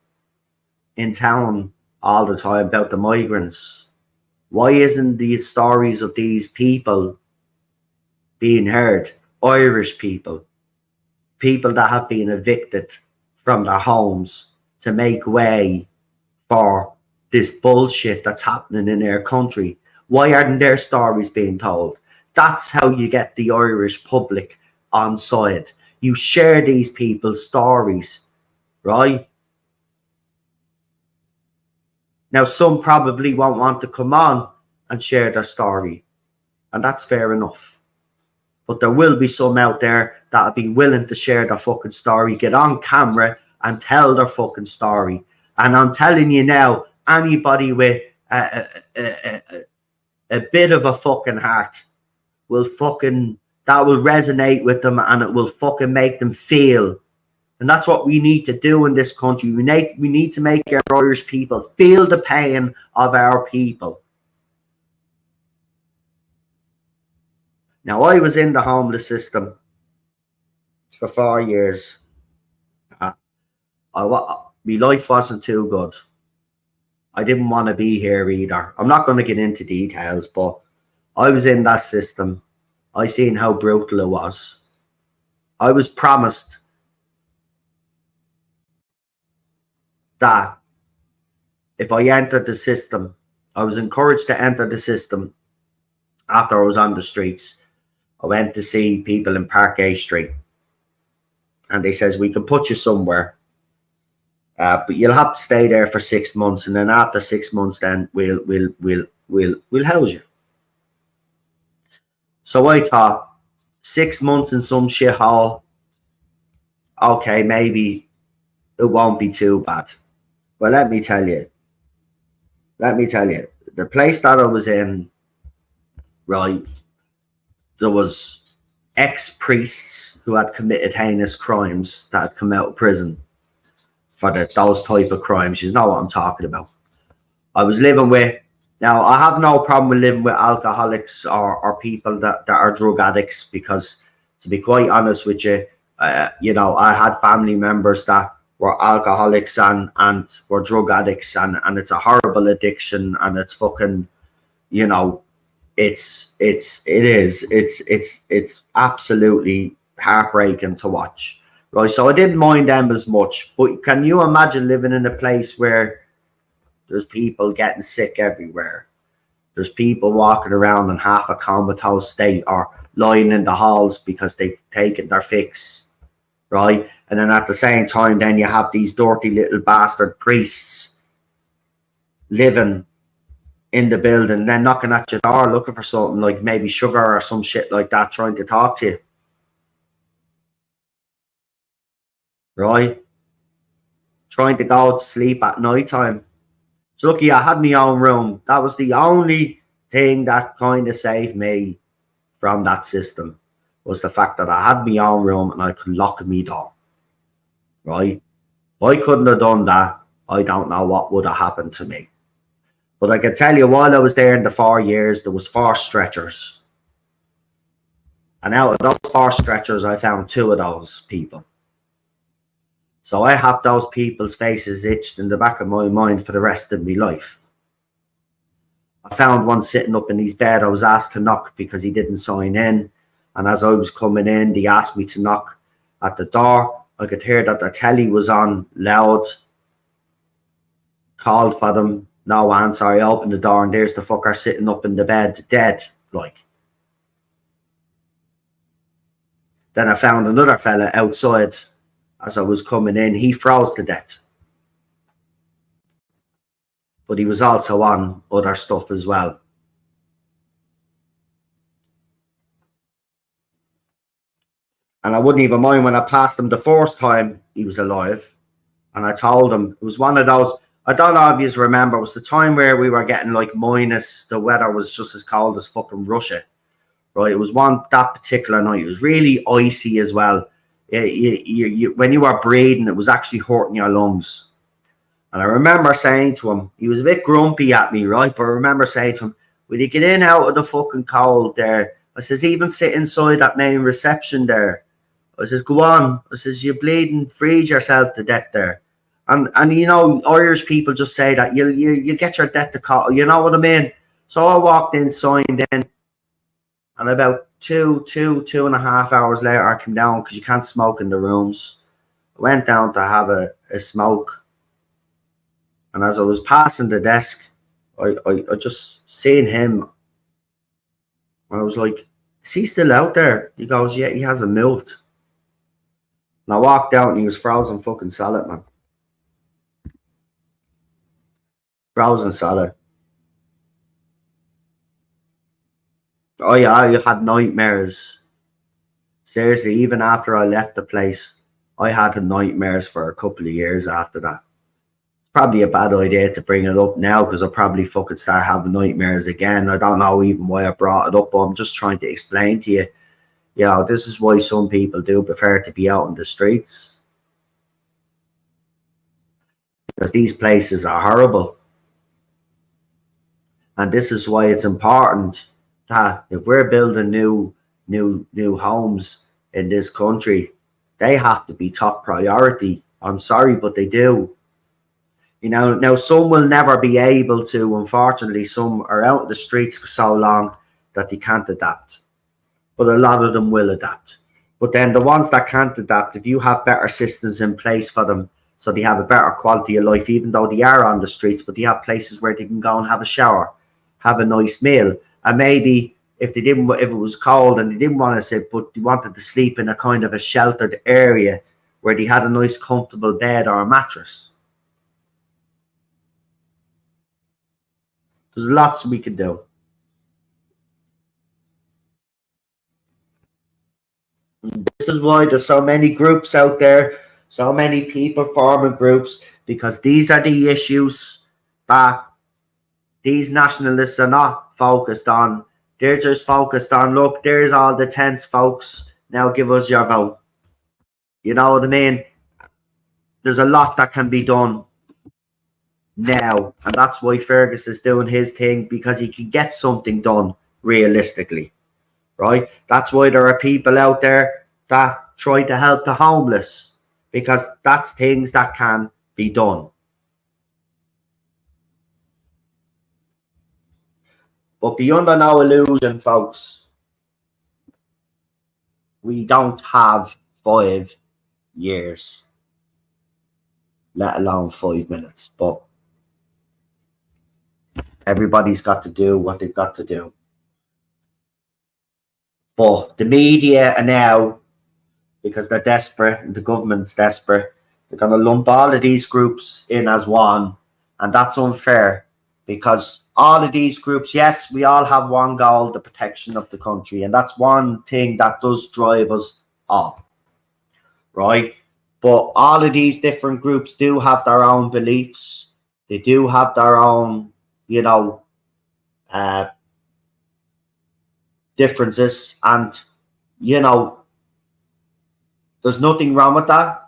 in town all the time about the migrants. Why isn't the stories of these people being heard? Irish people. People that have been evicted from their homes to make way for this bullshit that's happening in their country. Why aren't their stories being told? That's how you get the Irish public on side. You share these people's stories, right? Now, some probably won't want to come on and share their story, and that's fair enough. But there will be some out there that'll be willing to share their fucking story, get on camera and tell their fucking story. And I'm telling you now, anybody with a bit of a fucking heart will fucking, that will resonate with them and it will fucking make them feel. And that's what we need to do in this country. We need to make our Irish people feel the pain of our people. Now, I was in the homeless system for 4 years. My life wasn't too good. I didn't want to be here either. I'm not going to get into details, but I was in that system. I seen how brutal it was. I was promised that if I entered the system, I was encouraged to enter the system after I was on the streets. I went to see people in Parkgate Street, and they says, we can put you somewhere, but you'll have to stay there for 6 months, and then after 6 months, then we'll house you. So I thought, 6 months in some shithole, okay, maybe it won't be too bad. Well, let me tell you, the place that I was in, right, there was ex-priests who had committed heinous crimes that had come out of prison for those type of crimes. You know what I'm talking about. I was living with, now I have no problem with living with alcoholics or people that are drug addicts, because to be quite honest with you, you know, I had family members that were alcoholics and were drug addicts, and it's a horrible addiction, and it's fucking, you know, it's absolutely heartbreaking to watch, right? So I didn't mind them as much, but can you imagine living in a place where there's people getting sick everywhere? There's people walking around in half a comatose state or lying in the halls because they've taken their fix, right? And then at the same time, then you have these dirty little bastard priests living in the building, then knocking at your door looking for something like maybe sugar or some shit like that, trying to talk to you. Right? Trying to go to sleep at night time. So lucky I had my own room. That was the only thing that kind of saved me from that system, was the fact that I had my own room and I could lock me door. Right? If I couldn't have done that, I don't know what would have happened to me. But I can tell you, while I was there in the 4 years, there was 4 stretchers. And out of those 4 stretchers, I found 2 of those people. So I have those people's faces itched in the back of my mind for the rest of my life. I found one sitting up in his bed. I was asked to knock because he didn't sign in. And as I was coming in, they asked me to knock at the door. I could hear that their telly was on loud. Called for them. No answer. I opened the door and there's the fucker sitting up in the bed, dead, like. Then I found another fella outside as I was coming in. He froze to death. But he was also on other stuff as well. And I wouldn't even mind when I passed him the first time he was alive. And I told him, it was one of those, I don't know if you remember, it was the time where we were getting like minus, the weather was just as cold as fucking Russia. Right? It was that particular night. It was really icy as well. When you were breathing, it was actually hurting your lungs. And I remember saying to him, he was a bit grumpy at me, right? But I remember saying to him, will you get in out of the fucking cold there? I says, even sit inside that main reception there. I says, go on. I says, you bleeding, freeze yourself to death there. And you know, Irish people just say that you get your death to call. You know what I mean? So I walked in, signed in, and about two and a half hours later, I came down because you can't smoke in the rooms. I went down to have a smoke. And as I was passing the desk, I just seen him. And I was like, is he still out there? He goes, yeah, he hasn't moved. And I walked out and he was frozen fucking solid, man. Frozen solid. Oh yeah, I had nightmares. Seriously, even after I left the place, I had nightmares for a couple of years after that. Probably a bad idea to bring it up now because I'll probably fucking start having nightmares again. I don't know even why I brought it up, but I'm just trying to explain to you, you know, this is why some people do prefer to be out in the streets. Because these places are horrible. And this is why it's important that if we're building new homes in this country, they have to be top priority. I'm sorry, but they do. You know, now some will never be able to, unfortunately, some are out in the streets for so long that they can't adapt. But a lot of them will adapt. But then the ones that can't adapt, if you have better systems in place for them, so they have a better quality of life, even though they are on the streets, but they have places where they can go and have a shower, have a nice meal. And maybe if it was cold and they didn't want to sit, but they wanted to sleep in a kind of a sheltered area where they had a nice comfortable bed or a mattress. There's lots we can do. This is why there's so many groups out there, so many people forming groups, because these are the issues that these nationalists are not focused on. They're just focused on, look, there's all the tents, folks. Now give us your vote. You know what I mean? There's a lot that can be done now, and that's why Fergus is doing his thing, because he can get something done realistically, right? That's why there are people out there that try to help the homeless, because that's things that can be done. But be under no illusion, folks, we don't have 5 years, let alone 5 minutes. But everybody's got to do what they've got to do. But the media are now, because they're desperate and the government's desperate, they're going to lump all of these groups in as one. And that's unfair, because all of these groups, yes, we all have one goal, the protection of the country. And that's one thing that does drive us all, right? But all of these different groups do have their own beliefs. They do have their own, you know, differences. And, you know, there's nothing wrong with that.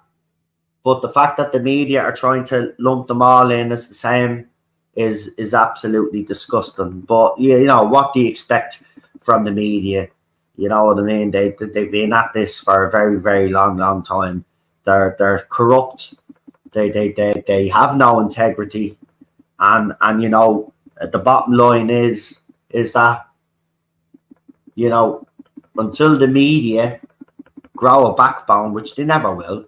But the fact that the media are trying to lump them all in as the same is absolutely disgusting. But, you know, what do you expect from the media? You know what I mean? They've been at this for a very, very long time. they're corrupt. They have no integrity, and you know, the bottom line is that, you know, until the media grow a backbone, which they never will,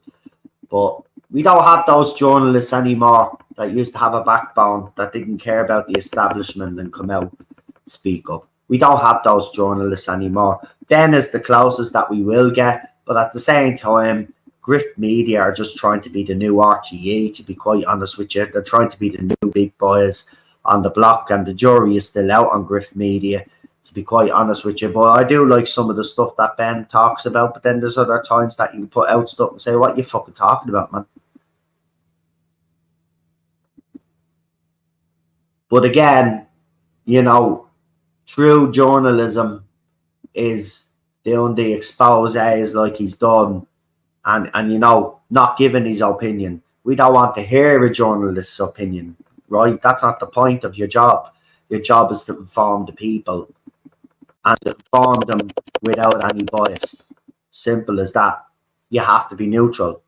but we don't have those journalists anymore that used to have a backbone, that didn't care about the establishment and come out and speak up. We don't have those journalists anymore. Then is the closest that we will get, but at the same time, grift media are just trying to be the new RTE, to be quite honest with you. They're trying to be the new big boys on the block, and the jury is still out on grift media, to be quite honest with you. But I do like some of the stuff that Ben talks about, but then there's other times that you put out stuff and say, what are you fucking talking about, man? But again, you know, true journalism is doing the exposes like he's done, and you know, not giving his opinion. We don't want to hear a journalist's opinion, right? That's not the point of your job. Your job is to inform the people and to inform them without any bias. Simple as that. You have to be neutral.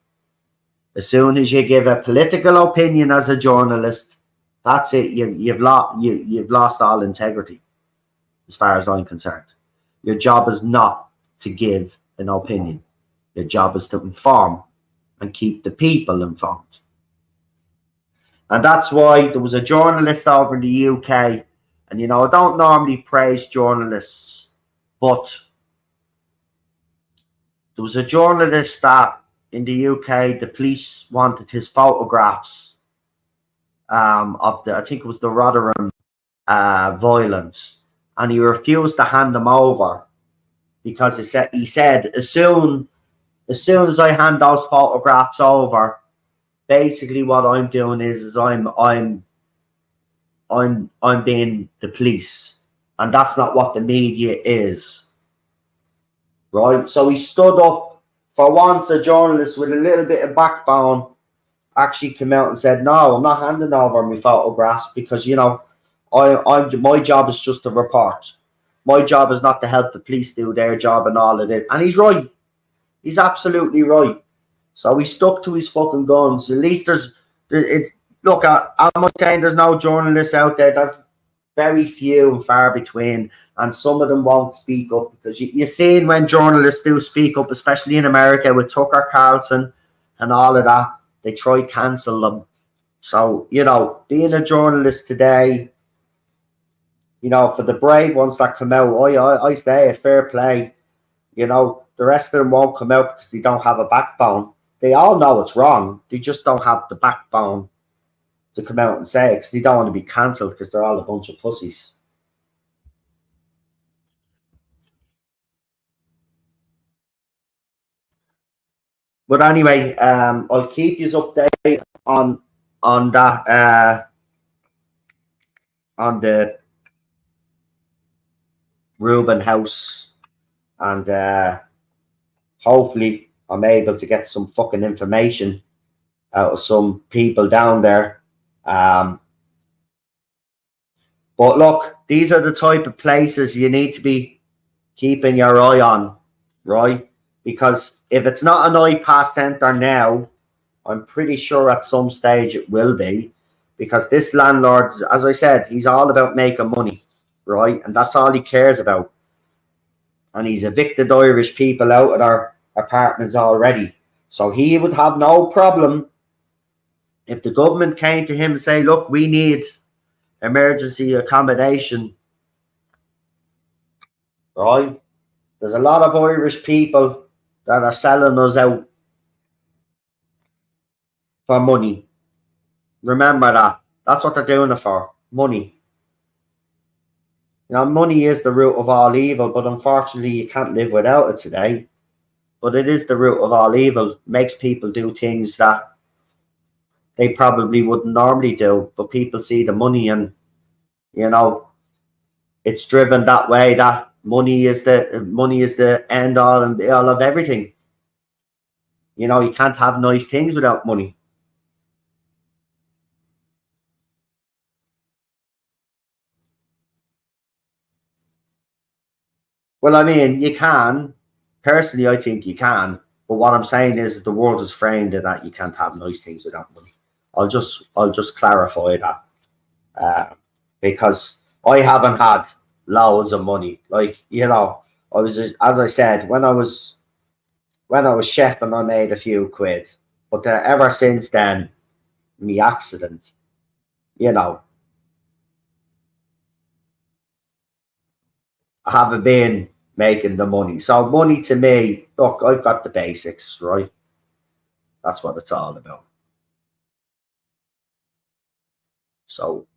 As soon as you give a political opinion as a journalist, that's it. You've lost all integrity, as far as I'm concerned. Your job is not to give an opinion. Your job is to inform and keep the people informed. And that's why there was a journalist over in the UK, and you know, I don't normally praise journalists, but there was a journalist that in the UK, the police wanted his photographs of the, I think it was the Rotherham violence, and he refused to hand them over because he said as soon as I hand those photographs over, basically what I'm doing is I'm being the police, and that's not what the media is, right? So he stood up. For once, a journalist with a little bit of backbone actually came out and said, no, I'm not handing over my photographs, because, you know, my job is just to report. My job is not to help the police do their job and all of it. And he's right. He's absolutely right. So he stuck to his fucking guns. At least look, I'm not saying there's no journalists out there. They're very few and far between, and some of them won't speak up, because you're seeing when journalists do speak up, especially in America with Tucker Carlson and all of that, they try to cancel them. So, you know, being a journalist today, you know, for the brave ones that come out, I say fair play. You know, the rest of them won't come out because they don't have a backbone. They all know it's wrong. They just don't have the backbone to come out and say it, because they don't want to be cancelled, because they're all a bunch of pussies. But anyway, I'll keep you updated on that on the Reuben house, and hopefully I'm able to get some fucking information out of some people down there. But look, these are the type of places you need to be keeping your eye on, right? Because if it's not an I-Pass enter now, I'm pretty sure at some stage it will be, because this landlord, as I said, he's all about making money, right? And that's all he cares about. And he's evicted Irish people out of their apartments already. So he would have no problem if the government came to him and say, look, we need emergency accommodation, right? There's a lot of Irish people that are selling us out for money. Remember that. That's what they're doing it for. Money. You know, money is the root of all evil, but unfortunately you can't live without it today. But it is the root of all evil. It makes people do things that they probably wouldn't normally do, but people see the money, and, you know, it's driven that way, that money is the end all and all of everything. You know, you can't have nice things without money. Well, I mean, you can. Personally, I think you can. But what I'm saying is the world is framed in that you can't have nice things without money. I'll just clarify that, because I haven't had loads of money. Like, I was, as I said, when I was chefing, I made a few quid. But ever since then, me accident, you know, I haven't been making the money. So money to me, look, I've got the basics, right? That's what it's all about. So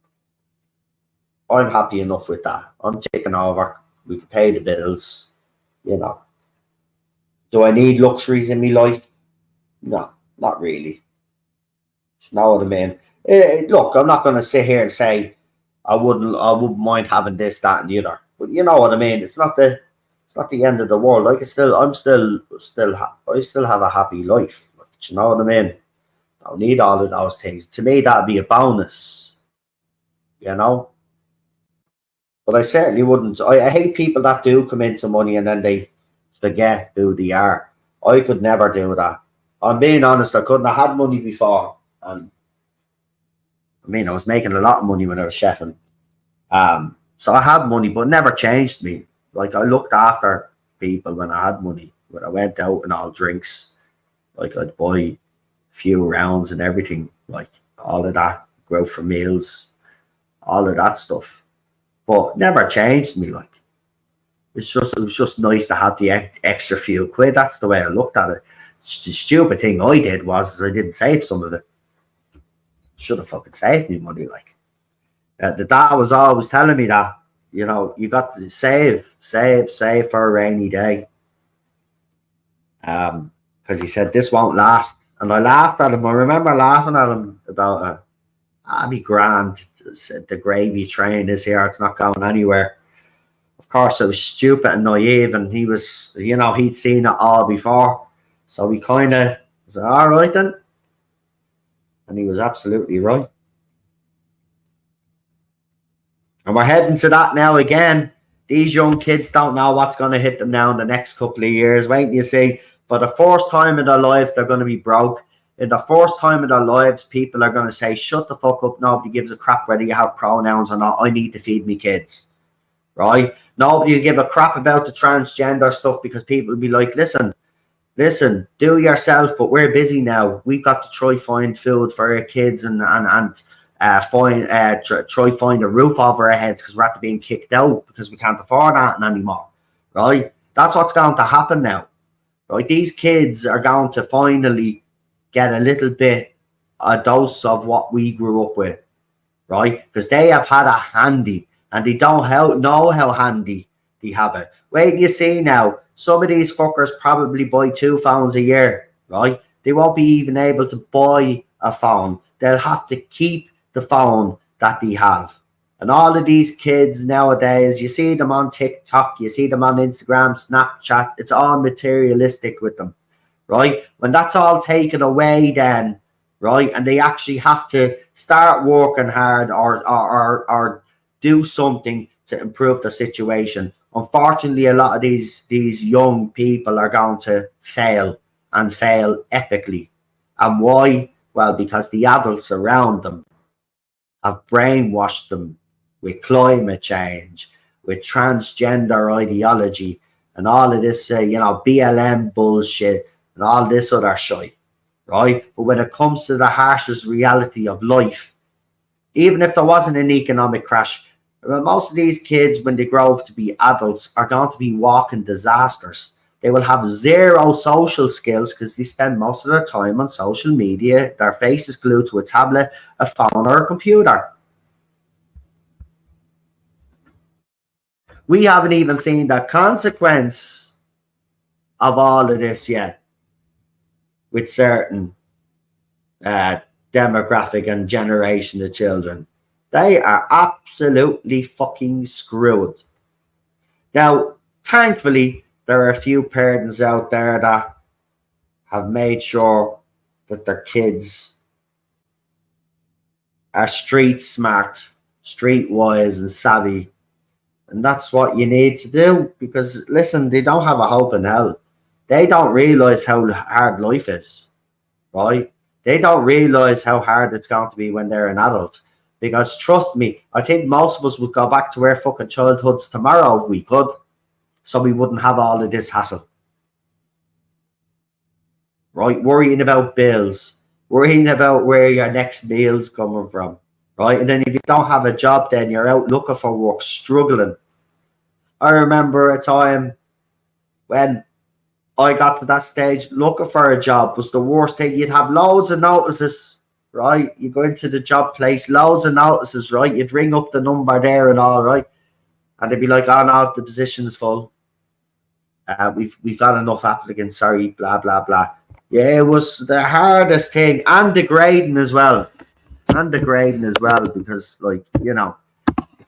I'm happy enough with that. I'm taking over. We can pay the bills, you know. Do I need luxuries in my life? No, not really. You know what I mean? Look, I'm not going to sit here and say I wouldn't mind having this, that, and the other. But you know what I mean. It's not the end of the world. Like I still have a happy life. Like, you know what I mean? I don't need all of those things. To me, that'd be a bonus. You know. But I certainly wouldn't. I hate people that do come into money and then they forget who they are. I could never do that. I'm being honest. I couldn't. I had money before, and I mean, I was making a lot of money when I was chefing. So I had money, but it never changed me. Like, I looked after people when I had money. When I went out and all drinks, like, I'd buy a few rounds and everything, like all of that, go out for meals, all of that stuff. But it never changed me. Like, it was just nice to have the extra few quid. That's the way I looked at it. The stupid thing I did was I didn't save some of it. Should have fucking saved me money. Like, the dad was always telling me that, you got to save for a rainy day. Because he said this won't last, and I laughed at him. I remember laughing at him about it. I'd be grand. The gravy train is here. It's not going anywhere. Of course, I was stupid and naive, and he was, he'd seen it all before. So he kind of said, all right then. And he was absolutely right. And we're heading to that now again. These young kids don't know what's going to hit them now in the next couple of years. Wait till you see. For the first time in their lives, they're going to be broke. In the first time in their lives, people are going to say, shut the fuck up. Nobody gives a crap whether you have pronouns or not. I need to feed me kids. Right? Nobody will give a crap about the transgender stuff, because people will be like, listen, do yourself, but we're busy now. We've got to try find food for our kids and try find a roof over our heads, because we're after being kicked out because we can't afford that anymore. Right? That's what's going to happen now. Right? These kids are going to finally get a little bit a dose of what we grew up with, right? Because they have had a handy, and they don't know how handy they have it. Wait till you see now. Some of these fuckers probably buy 2 phones a year, right? They won't be even able to buy a phone. They'll have to keep the phone that they have. And all of these kids nowadays, you see them on TikTok, you see them on Instagram, Snapchat, it's all materialistic with them, right? When that's all taken away then, right, and they actually have to start working hard or do something to improve the situation. Unfortunately, a lot of these young people are going to fail, and fail epically. And why? Well, because the adults around them have brainwashed them with climate change, with transgender ideology, and all of this, BLM bullshit, and all this other shit, right? But when it comes to the harshest reality of life, even if there wasn't an economic crash, most of these kids, when they grow up to be adults, are going to be walking disasters. They will have zero social skills because they spend most of their time on social media. Their face is glued to a tablet, a phone, or a computer. We haven't even seen the consequence of all of this yet with certain demographic and generation of children. They are absolutely fucking screwed. Now, thankfully, there are a few parents out there that have made sure that their kids are street smart, street wise, and savvy. And that's what you need to do, because, listen, they don't have a hope in hell. they don't realize how hard life is, right? They don't realize how hard it's going to be when they're an adult. Because trust me, I think most of us would go back to our fucking childhoods tomorrow if we could, so we wouldn't have all of this hassle. Right? Worrying about bills, worrying about where your next meal's coming from, right? And then if you don't have a job, then you're out looking for work, struggling. I remember a time when I got to that stage, looking for a job was the worst thing. You'd have loads of notices, right? You go into the job place, loads of notices, right? You'd ring up the number there and all, right? And they'd be like, oh no, the position's full. We've got enough applicants, sorry, blah, blah, blah. Yeah, it was the hardest thing, and degrading as well. Because, like, you know,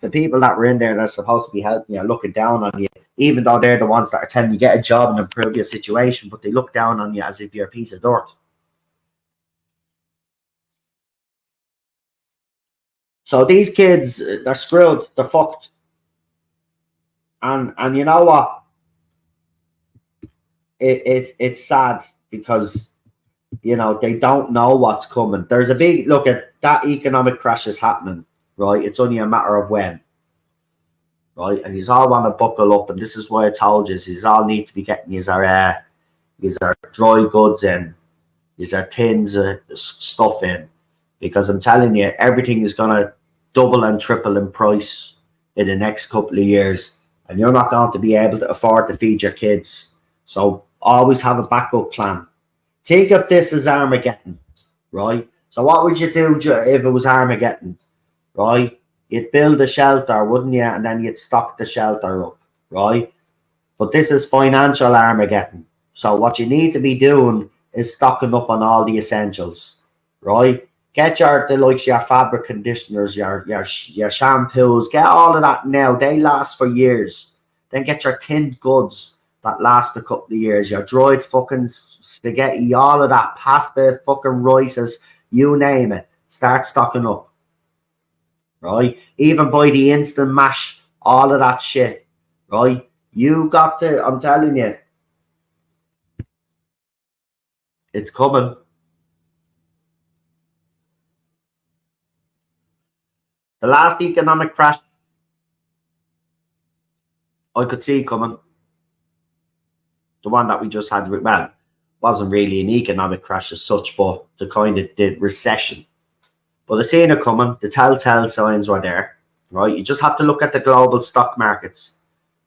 the people that were in there that are supposed to be helping you, looking down on you, even though they're the ones that are telling you get a job and improve your situation, but they look down on you as if you're a piece of dirt. So these kids, they're screwed, they're fucked. And you know what? It's sad because, you know, they don't know what's coming. There's a big look at that economic crash is happening, right? It's only a matter of when, right? And he's all want to buckle up, and this is why I told you, he's all need to be getting his our dry goods in, his our tins of stuff in, because I'm telling you, everything is gonna double and triple in price in the next couple of years, and you're not going to be able to afford to feed your kids. So always have a backup plan. Think of this as Armageddon, right? So what would you do if it was Armageddon, right? You'd build a shelter, wouldn't you? And then you'd stock the shelter up, right? But this is financial Armageddon. So what you need to be doing is stocking up on all the essentials, right? Get your fabric conditioners, your shampoos, get all of that now. They last for years. Then get your tinned goods that last a couple of years. Your dried fucking spaghetti, all of that, pasta, fucking rices, you name it. Start stocking up, right? Even buy the instant mash, all of that shit, right? You got to, I'm telling you, it's coming. The last economic crash I could see coming, the one that we just had, well, wasn't really an economic crash as such, but the kind of the recession. But I seen it coming. The telltale signs were there, right? You just have to look at the global stock markets,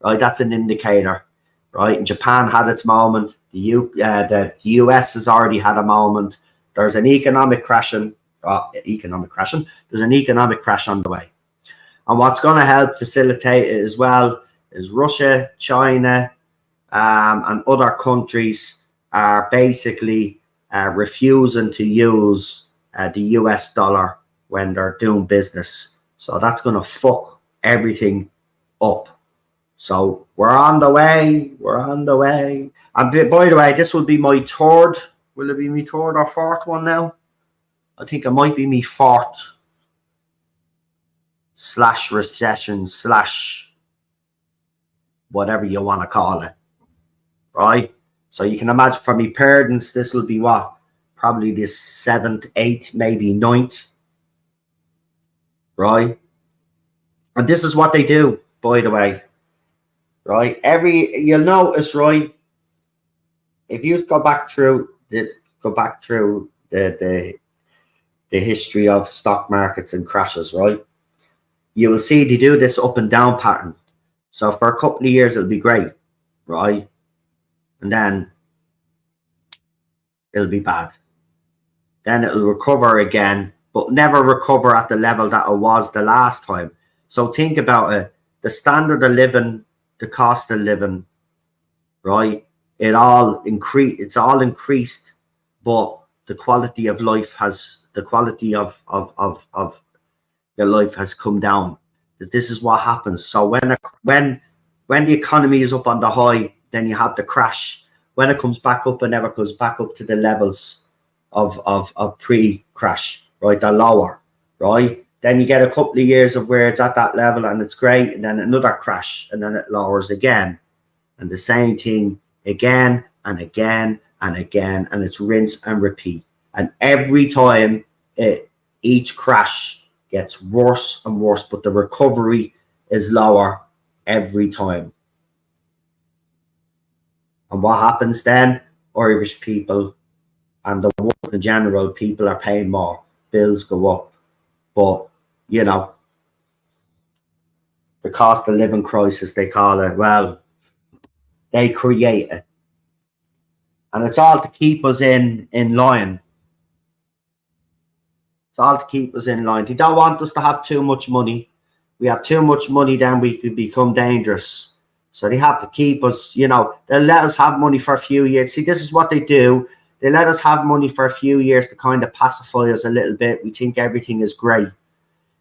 right? That's an indicator, right? And Japan had its moment. The US has already had a moment. There's an economic crash. There's an economic crash on the way. And what's going to help facilitate it as well is Russia, China, and other countries are basically refusing to use the US dollar when they're doing business. So that's going to fuck everything up. So we're on the way. And by the way, this will be my third. Will it be my third or fourth one now? I think it might be me fourth / recession / whatever you want to call it. Right? So you can imagine for me parents, this will be what? Probably the 7th, 8th, maybe 9th. Right? And this is what they do, by the way. Right? You'll notice, right? If you go back through the history of stock markets and crashes, right? You will see they do this up and down pattern. So for a couple of years, it'll be great, right? And then it'll be bad. Then it'll recover again, but never recover at the level that it was the last time. So think about it. The standard of living, the cost of living, right? It's all increased, but the quality of life has your life has come down. This is what happens. So when the economy is up on the high, then you have the crash. When it comes back up, it never comes back up to the levels of pre-crash, right? They're lower, right? Then you get a couple of years of where it's at that level and it's great, and then another crash, and then it lowers again, and the same thing again and again and again, and it's rinse and repeat. And every time each crash gets worse and worse, but the recovery is lower every time. And what happens then? Irish people and the world in general, people are paying more. Bills go up. But, you know, the cost of living crisis, they call it, well, they create it. And it's all to keep us in line. It's all to keep us in line. They don't want us to have too much money. We have too much money, then we could become dangerous. So they have to keep us, you know, they'll let us have money for a few years. See, this is what they do. They let us have money for a few years to kind of pacify us a little bit. We think everything is great.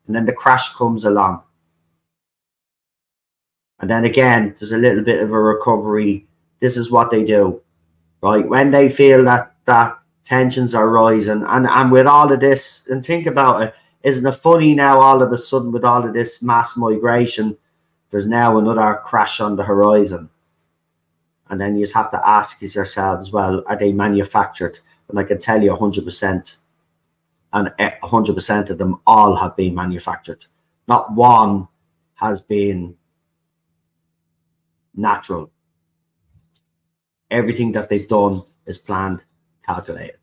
And then the crash comes along. And then again, there's a little bit of a recovery. This is what they do, right? When they feel that tensions are rising, and with all of this, and think about it, isn't it funny now all of a sudden with all of this mass migration, there's now another crash on the horizon. And then you just have to ask yourselves, well, are they manufactured? And I can tell you 100%, and 100% of them all have been manufactured. Not one has been natural. Everything that they've done is planned, calculated.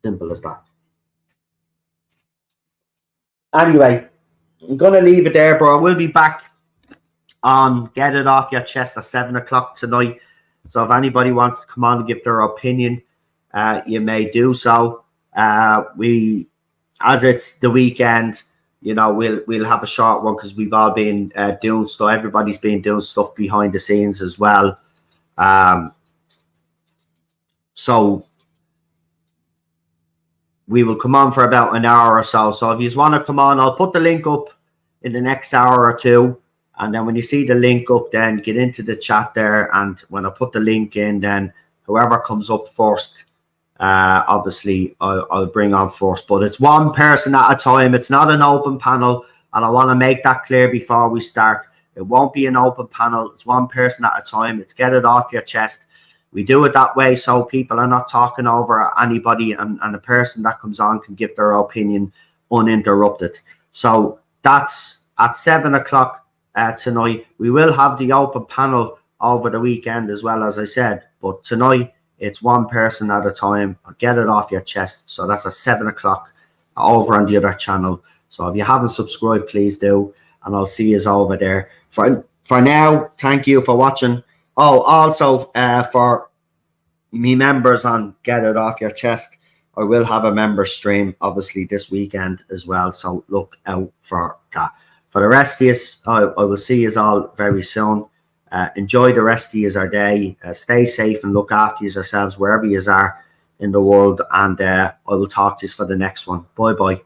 Simple as that. Anyway, I'm going to leave it there, bro. We'll be back on Get It Off Your Chest at 7 o'clock tonight. So if anybody wants to come on and give their opinion, you may do so. As it's the weekend, you know, we'll have a short one because we've all been doing stuff. Everybody's been doing stuff behind the scenes as well. So we will come on for about an hour or so. So if you just want to come on, I'll put the link up in the next hour or two. And then when you see the link up, then get into the chat there. And when I put the link in, then whoever comes up first, obviously I'll bring on first. But it's one person at a time. It's not an open panel. And I want to make that clear before we start. It won't be an open panel. It's one person at a time. It's Get It Off Your Chest. We do it that way so people are not talking over anybody, and a person that comes on can give their opinion uninterrupted. So that's at 7 o'clock tonight. We will have the open panel over the weekend as well, as I said. But tonight, it's one person at a time. Get It Off Your Chest. So that's at 7 o'clock over on the other channel. So if you haven't subscribed, please do. And I'll see you over there. For now, thank you for watching. Oh, also for me members on Get It Off Your Chest, I will have a member stream, obviously, this weekend as well. So look out for that. For the rest of you, I will see you all very soon. Enjoy the rest of your day. Stay safe and look after yourselves wherever you are in the world. And I will talk to you for the next one. Bye-bye.